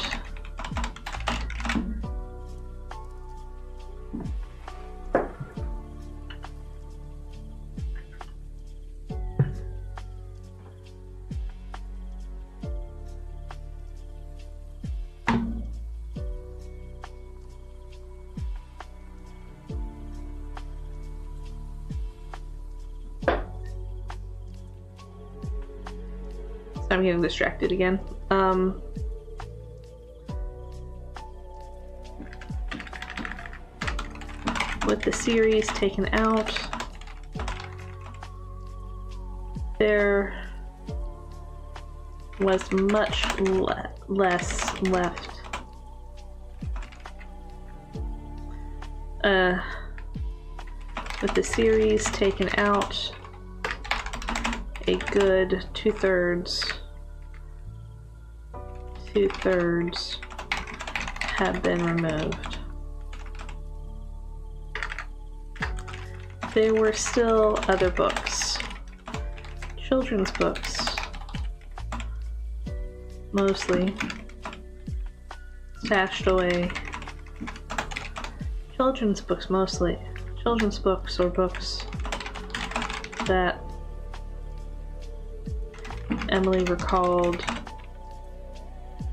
I'm getting distracted again. With the series taken out, there was much less left. With the series taken out, a good two-thirds have been removed. There were still other books, children's books, mostly, stashed away. Children's books mostly. Children's books or books that Emily recalled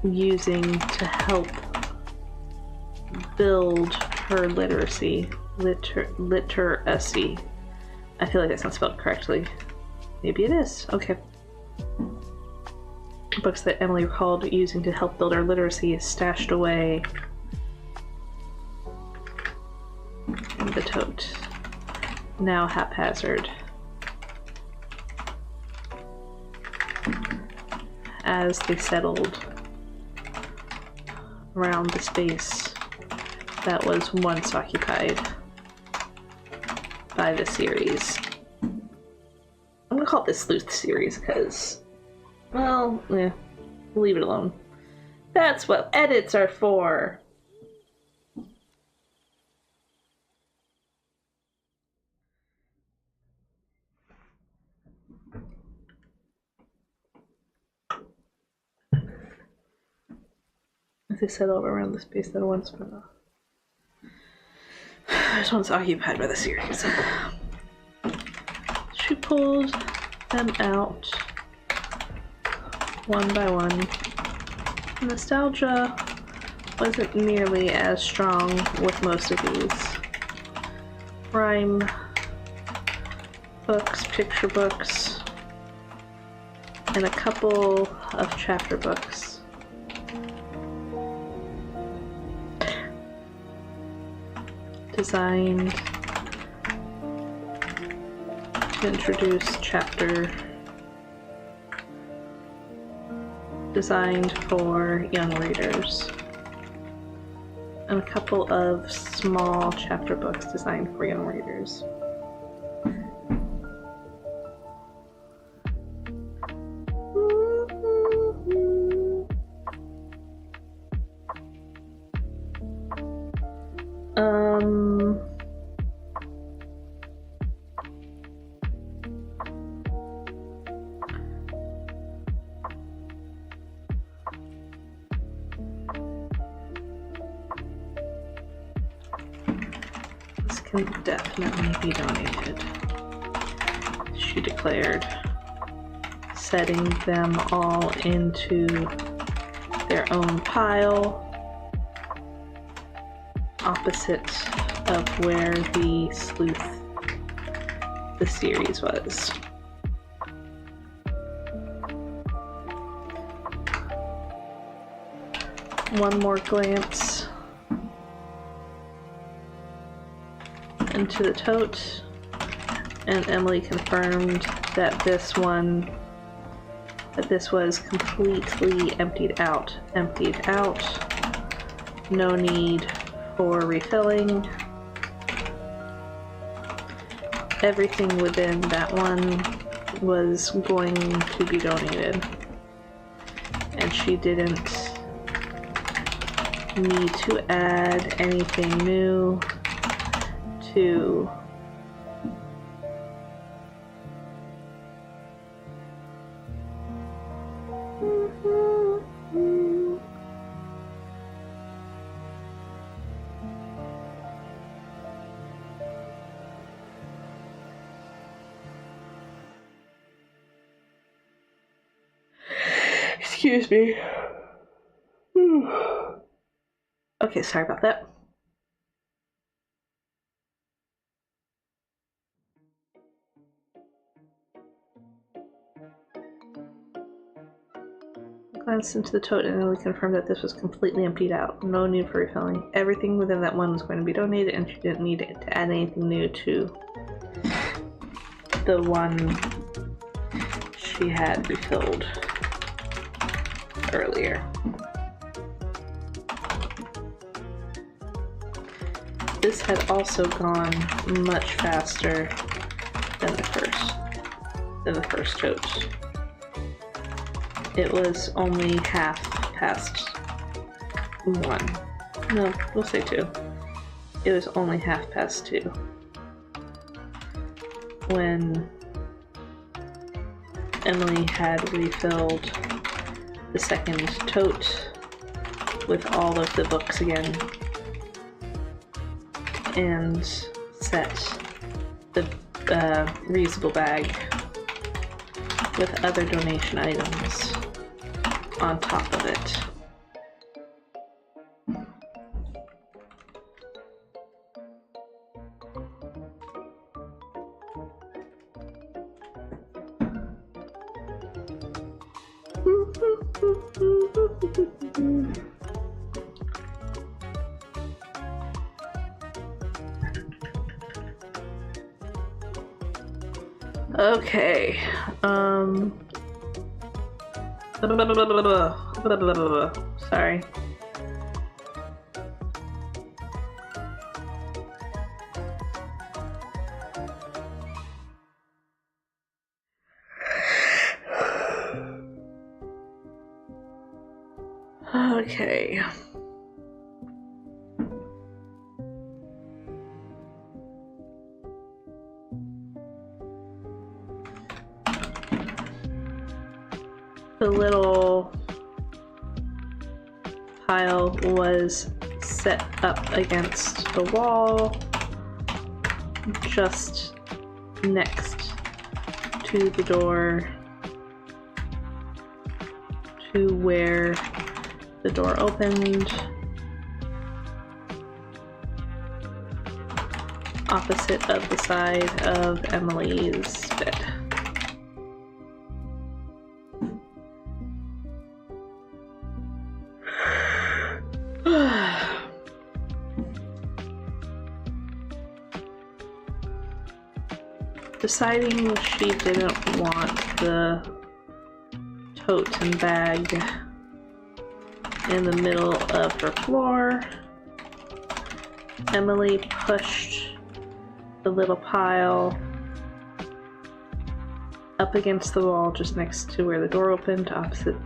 using to help build her literacy. Literacy. I feel like that's not spelled correctly. Maybe it is. Okay. Books that Emily recalled using to help build her literacy is stashed away in the tote. Now haphazard. as they settled around the space that was once occupied by the series. I'm gonna call it the Sleuth series because, well, yeah, leave it alone. That's what edits are for. As they settle around the space that once was occupied by the series. She pulls them out one by one. Nostalgia wasn't nearly as strong with most of these. Rhyme books, picture books, and a couple of chapter books. Designed to introduce chapter, designed for young readers, and a couple of small chapter books designed for young readers. This can definitely be donated, she declared, setting them all into their own pile opposite of where the Sleuth, the series, was. One more glance into the tote, and Emily confirmed that this was completely emptied out. No need for refilling. Everything within that one was going to be donated, and she didn't need to add anything new to excuse me. Okay, sorry about that. Glanced into the tote and Emily confirmed that this was completely emptied out. No need for refilling. Everything within that one was going to be donated, and she didn't need to add anything new to the one she had refilled earlier. This had also gone much faster than the first tote. It was only half past 1. No, we'll say 2. It was only half past 2 when Emily had refilled the second tote with all of the books again and set the reusable bag with other donation items on top of it. Okay, Sorry. Okay. The little pile was set up against the wall, just next to the door, to where the door opened, opposite of the side of Emily's bed. Deciding she didn't want the tote and bag in the middle of her floor, Emily pushed the little pile up against the wall just next to where the door opened, opposite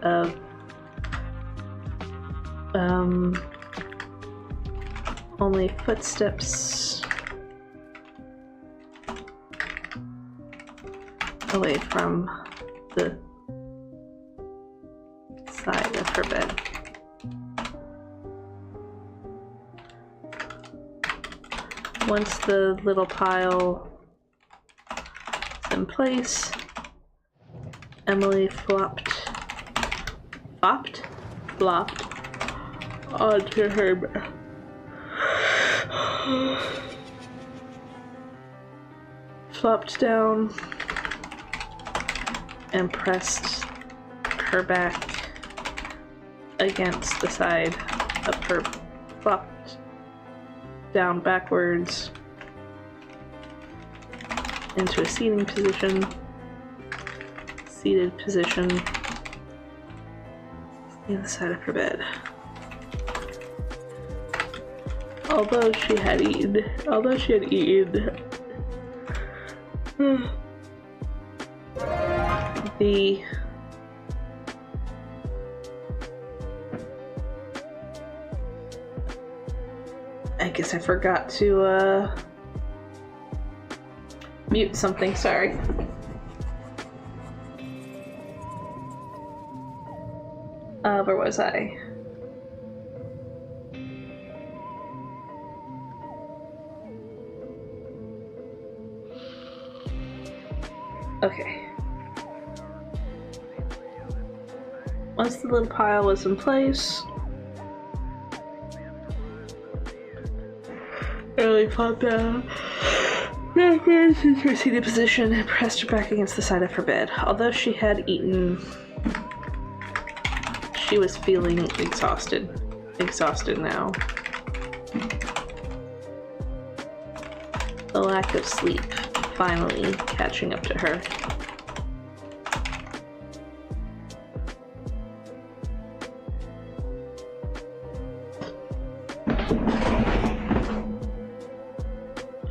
of only footsteps away from the side of her bed. Once the little pile is in place, Emily flopped onto her bed. Flopped down and pressed her back against the side of her, flopped down backwards into a seated position, in the side of her bed. Although she had eaten the I guess I forgot to mute something, sorry. Where was I? Okay. Once the little pile was in place, Emily flopped down backwards into a seated position and pressed her back against the side of her bed. Although she had eaten, she was feeling exhausted now. The lack of sleep finally catching up to her.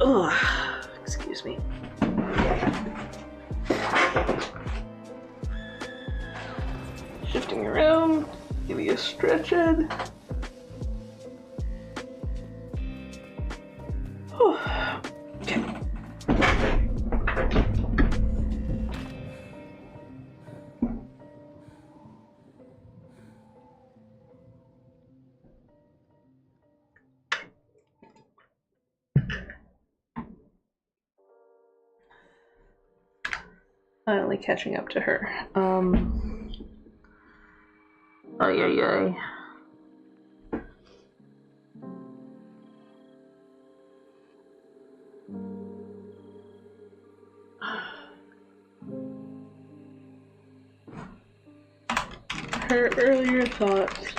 Ugh, excuse me. Shifting around, give me a stretch in. Okay. Finally catching up to her. Ay. Her earlier thoughts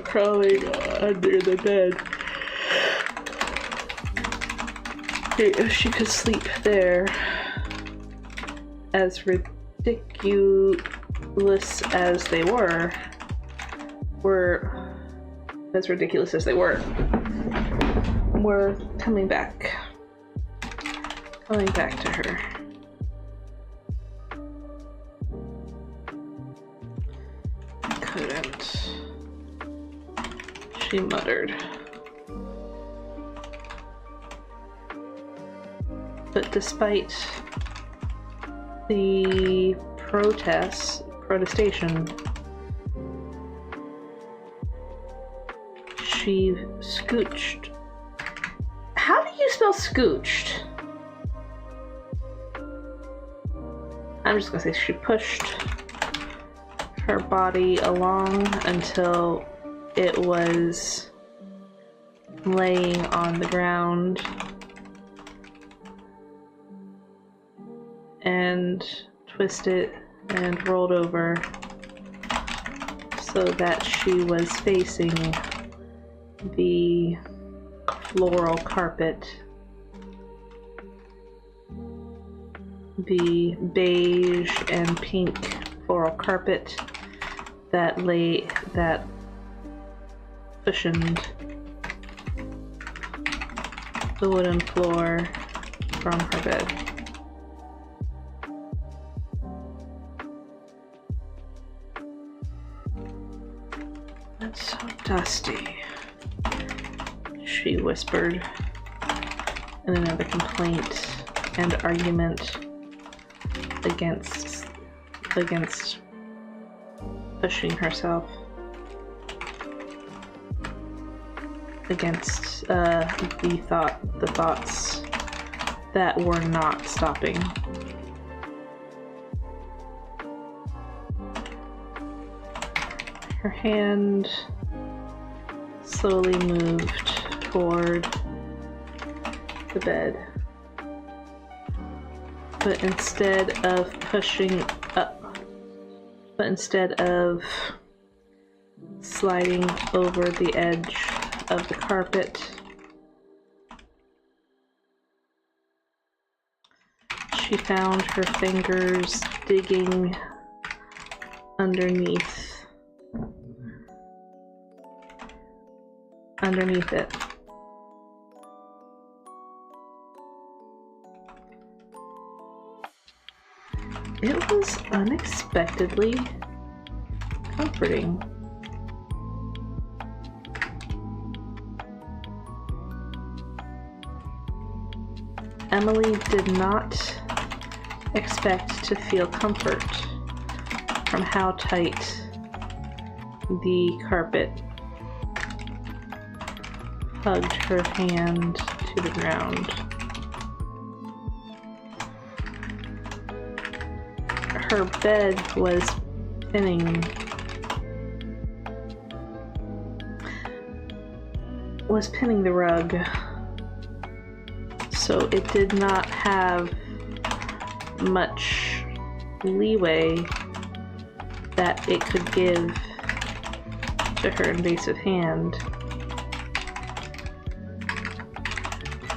crawling under the bed. If she could sleep there, as ridiculous as they were as ridiculous as they were coming back to her. Couldn't, she muttered. But despite the protestation, she scooched. How do you spell scooched? I'm just gonna say she pushed her body along until it was laying on the ground and twisted and rolled over so that she was facing the floral carpet, the beige and pink floral carpet that cushioned the wooden floor from her bed. It's so dusty, she whispered in another complaint and argument against pushing herself against the thoughts that were not stopping. Her hand slowly moved toward the bed, but instead of sliding over the edge of the carpet, she found her fingers digging underneath it. It was unexpectedly comforting. Emily did not expect to feel comfort from how tight the carpet hugged her hand to the ground. Her bed was pinning the rug, so it did not have much leeway that it could give to her invasive hand.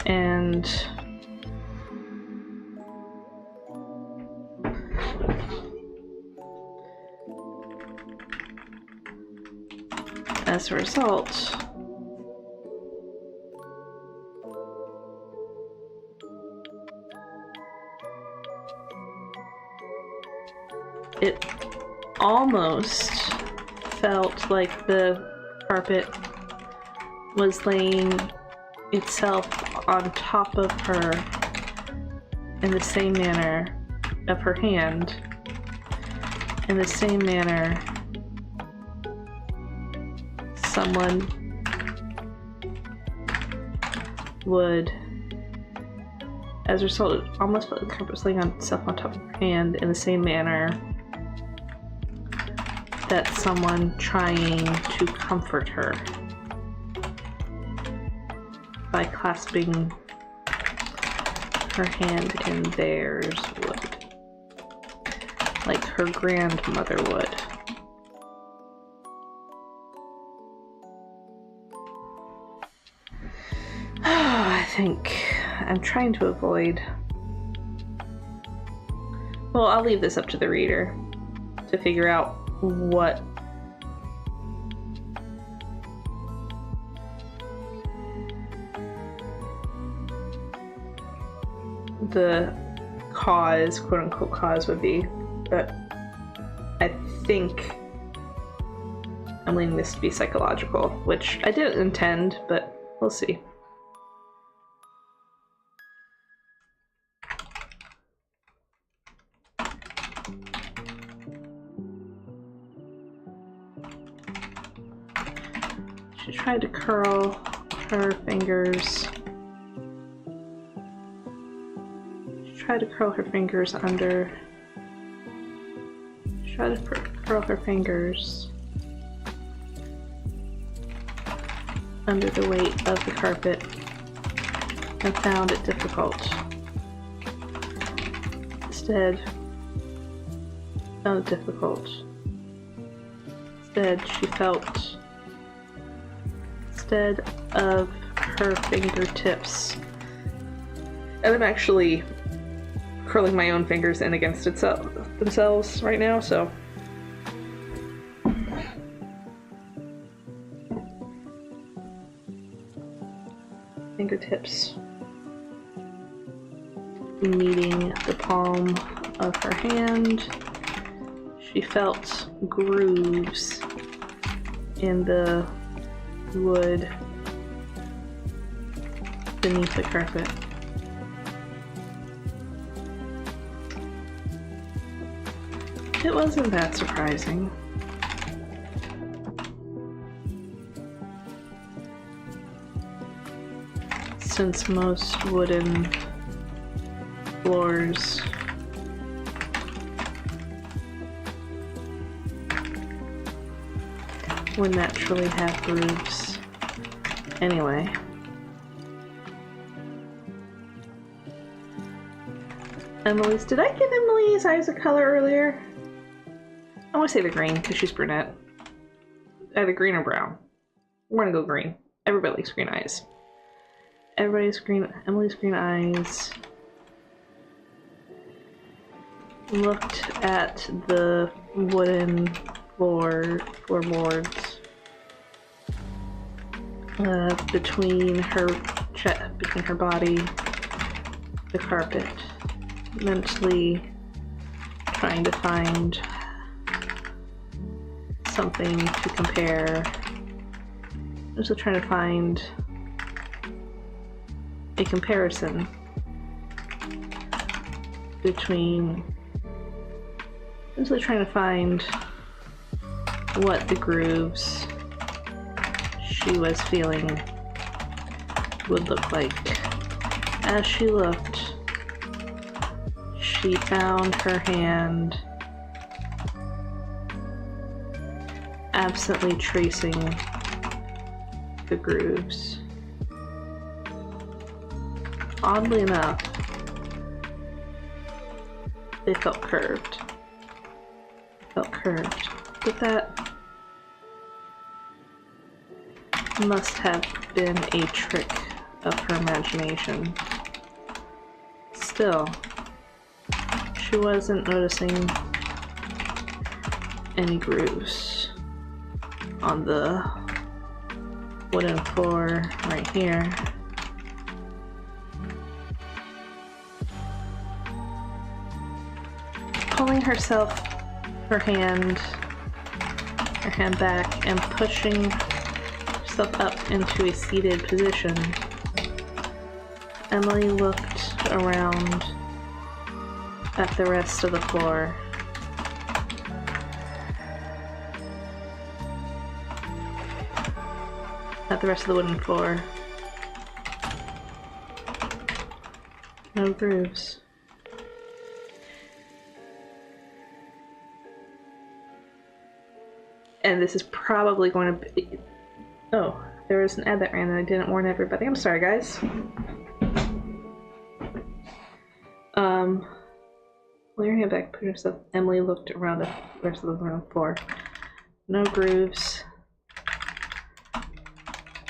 And as a result, it almost felt like the carpet was laying itself on top of her in the same manner of her hand, in the same manner someone would, as a result, it almost felt like the carpet was laying on itself on top of her hand in the same manner that someone trying to comfort her by clasping her hand in theirs would, like her grandmother would. I think I'm trying to avoid Well, I'll leave this up to the reader to figure out what the cause, quote-unquote cause, would be. But I think I'm leaning this to be psychological, which I didn't intend, but we'll see. She tried to curl her fingers. She tried to curl her fingers under. She tried to curl her fingers under the weight of the carpet and found it difficult. Instead, she felt, instead of her fingertips, and I'm actually curling my own fingers in against themselves right now, so fingertips meeting the palm of her hand. She felt grooves in the wood beneath the carpet. It wasn't that surprising. Since most wooden floors would naturally have grooves anyway. Emily's, did I give Emily's eyes a color earlier? I want to say the green because she's brunette. Either green or brown. We're gonna go green. Everybody likes green eyes. Emily's green eyes looked at the wooden floorboards between her body, the carpet, mentally trying to find something to compare. Also trying to find a comparison between, essentially trying to find what the grooves she was feeling would look like. As she looked, she found her hand absently tracing the grooves. Oddly enough, they felt curved. But that must have been a trick of her imagination. Still, she wasn't noticing any grooves on the wooden floor right here. Pulling her hand back and pushing herself up into a seated position, Emily looked around at the rest of the floor. At the rest of the wooden floor. No grooves. And this is probably going to be... Oh, there was an ad that ran and I didn't warn everybody. I'm sorry, guys. Laying her back, putting herself... Emily looked around the rest of the wooden floor. No grooves.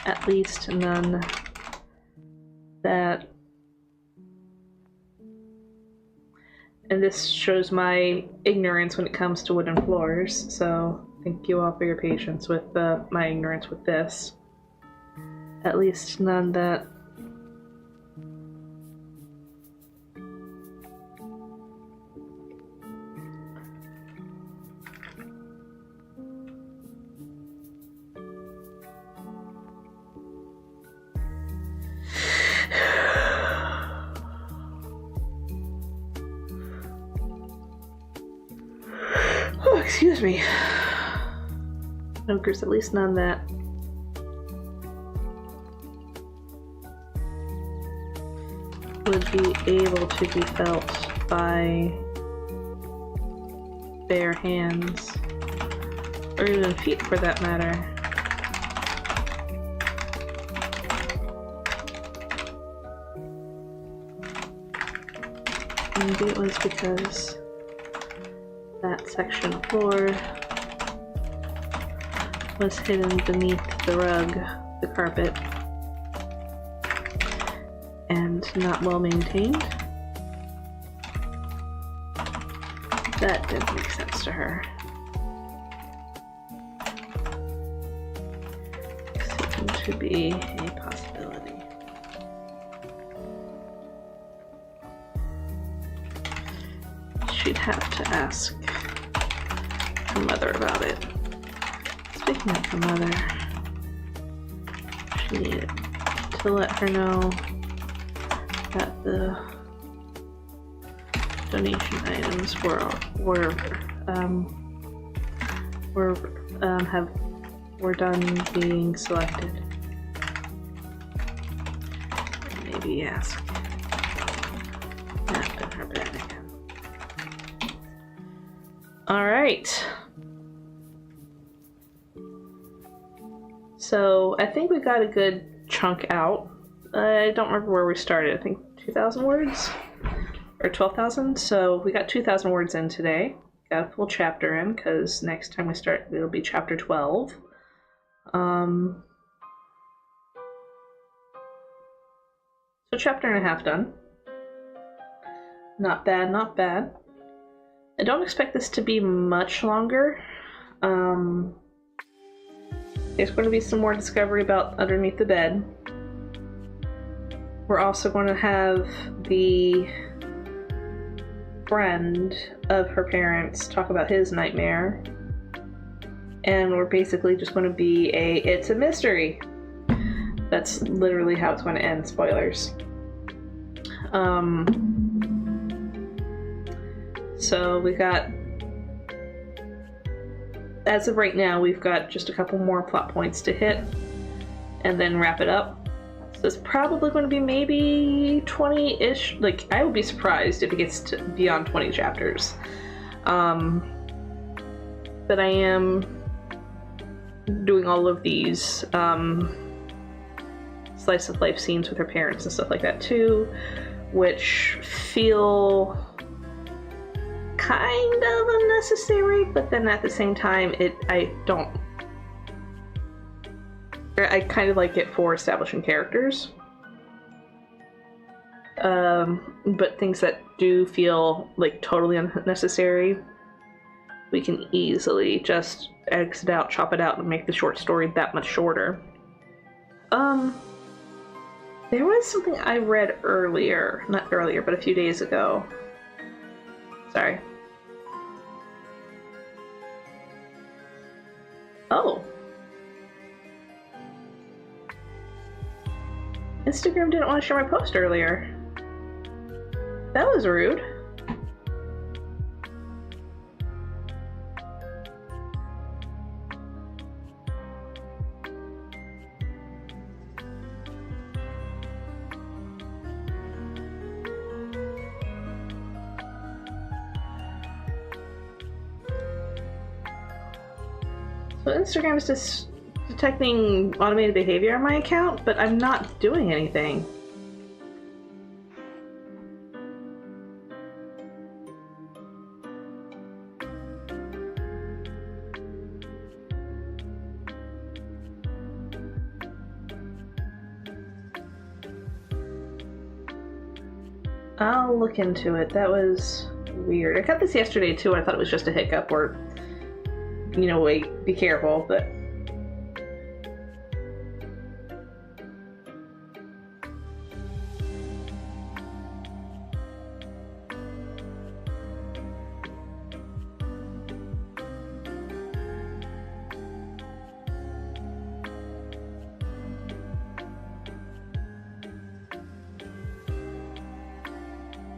At least none that And this shows my ignorance when it comes to wooden floors, so thank you all for your patience with my ignorance with this. At least none that... Oh, excuse me. No, there's at least none that would be able to be felt by bare hands, or even feet for that matter. Maybe it was because that section of floor was hidden beneath the rug, the carpet, and not well maintained. That didn't make sense to her. Seemed to be a possibility. She'd have to ask her mother about it. Speaking of her mother, she needed to let her know that the donation items were done being selected. Maybe ask that in her bed again. All right. So I think we got a good chunk out. I don't remember where we started. I think 2,000 words or 12,000. So we got 2,000 words in today. Got a full chapter in because next time we start, it'll be chapter 12. So chapter and a half done. Not bad, not bad. I don't expect this to be much longer. There's going to be some more discovery about underneath the bed. We're also going to have the friend of her parents talk about his nightmare. And we're basically just going to be it's a mystery. That's literally how it's going to end. Spoilers. So we got, as of right now, we've got just a couple more plot points to hit and then wrap it up. So it's probably going to be maybe 20-ish. Like, I would be surprised if it gets to beyond 20 chapters. But I am doing all of these slice of life scenes with her parents and stuff like that too, which feel kind of unnecessary, but then at the same time, I kind of like it for establishing characters. But things that do feel like totally unnecessary, we can easily just exit out, chop it out, and make the short story that much shorter. There was something I read earlier, not earlier, but a few days ago. Sorry. Oh. Instagram didn't want to share my post earlier. That was rude. So Instagram is just detecting automated behavior on my account, but I'm not doing anything. I'll look into it. That was weird. I got this yesterday too. I thought it was just a hiccup or, you know, wait, be careful, but.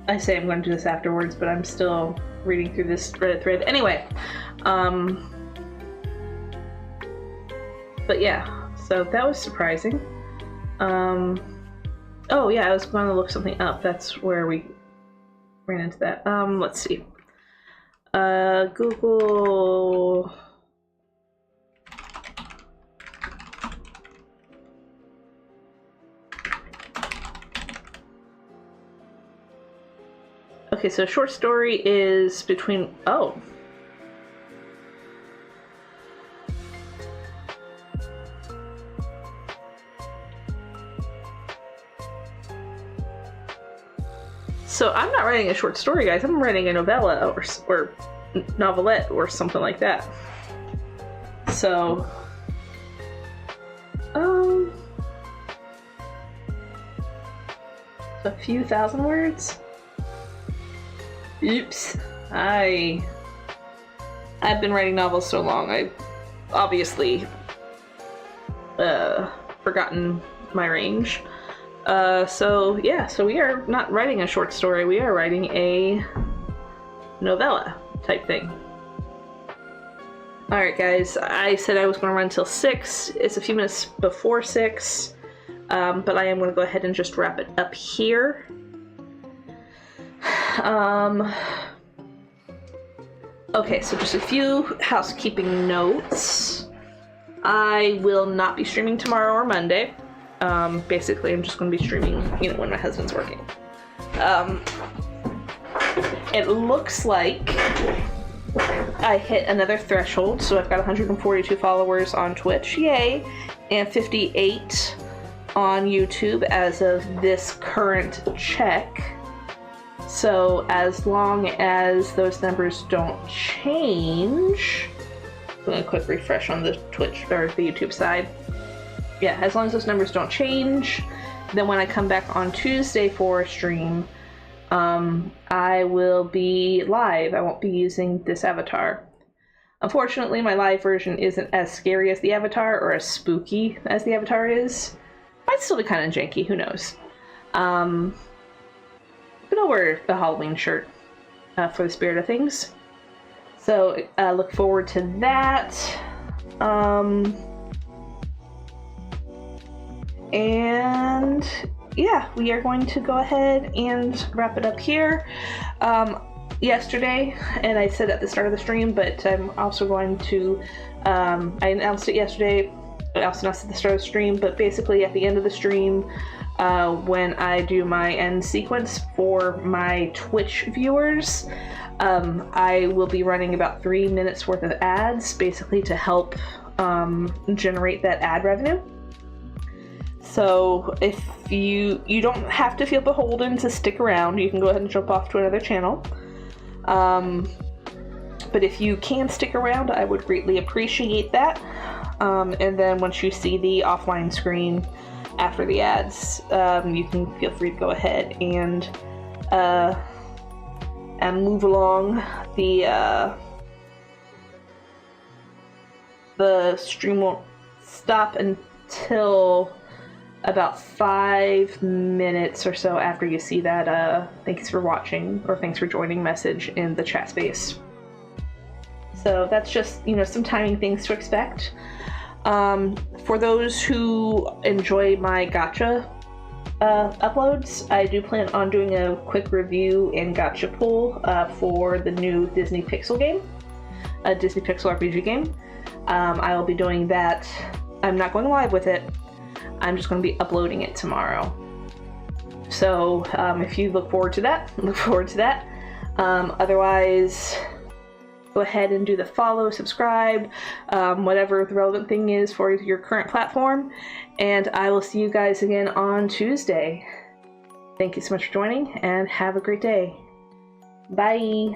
I say I'm going to do this afterwards, but I'm still reading through this Reddit thread. Anyway, but yeah, so that was surprising. Oh yeah, I was going to look something up. That's where we ran into that. Let's see. Google. Okay, so short story is between, oh. So I'm not writing a short story, guys. I'm writing a novella or novelette or something like that. So, a few thousand words. Oops. I've been writing novels so long, I've obviously forgotten my range. So yeah, so we are not writing a short story, we are writing a novella type thing. Alright guys, I said I was going to run until 6. It's a few minutes before 6, but I am going to go ahead and just wrap it up here. Okay, so just a few housekeeping notes. I will not be streaming tomorrow or Monday. Basically, I'm just going to be streaming, you know, when my husband's working. It looks like I hit another threshold, so I've got 142 followers on Twitch, yay, and 58 on YouTube as of this current check. So as long as those numbers don't change, I'm going to quick refresh on the Twitch or the YouTube side. Yeah, as long as those numbers don't change, then when I come back on Tuesday for a stream, I will be live. I won't be using this avatar. Unfortunately, my live version isn't as scary as the avatar or as spooky as the avatar is. Might still be kind of janky, who knows. But I'll wear the Halloween shirt for the spirit of things. So look forward to that. And yeah, we are going to go ahead and wrap it up here. Yesterday, and I said at the start of the stream, but I'm also going to, I announced it yesterday, I also announced at the start of the stream, but basically at the end of the stream, when I do my end sequence for my Twitch viewers, I will be running about 3 minutes worth of ads, basically to help generate that ad revenue. So if you don't have to feel beholden to stick around, you can go ahead and jump off to another channel. But if you can stick around, I would greatly appreciate that. And then once you see the offline screen after the ads, you can feel free to go ahead and move along. The stream won't stop until about 5 minutes or so after you see that thanks for watching or thanks for joining message in the chat space. So that's just, you know, some timing things to expect. For those who enjoy my gacha uploads, I do plan on doing a quick review and gacha pull for the new Disney Pixel game, a Disney Pixel RPG game. I will be doing that. I'm not going live with it. I'm just going to be uploading it tomorrow. So if you look forward to that, look forward to that. Otherwise, go ahead and do the follow, subscribe, whatever the relevant thing is for your current platform. And I will see you guys again on Tuesday. Thank you so much for joining and have a great day. Bye.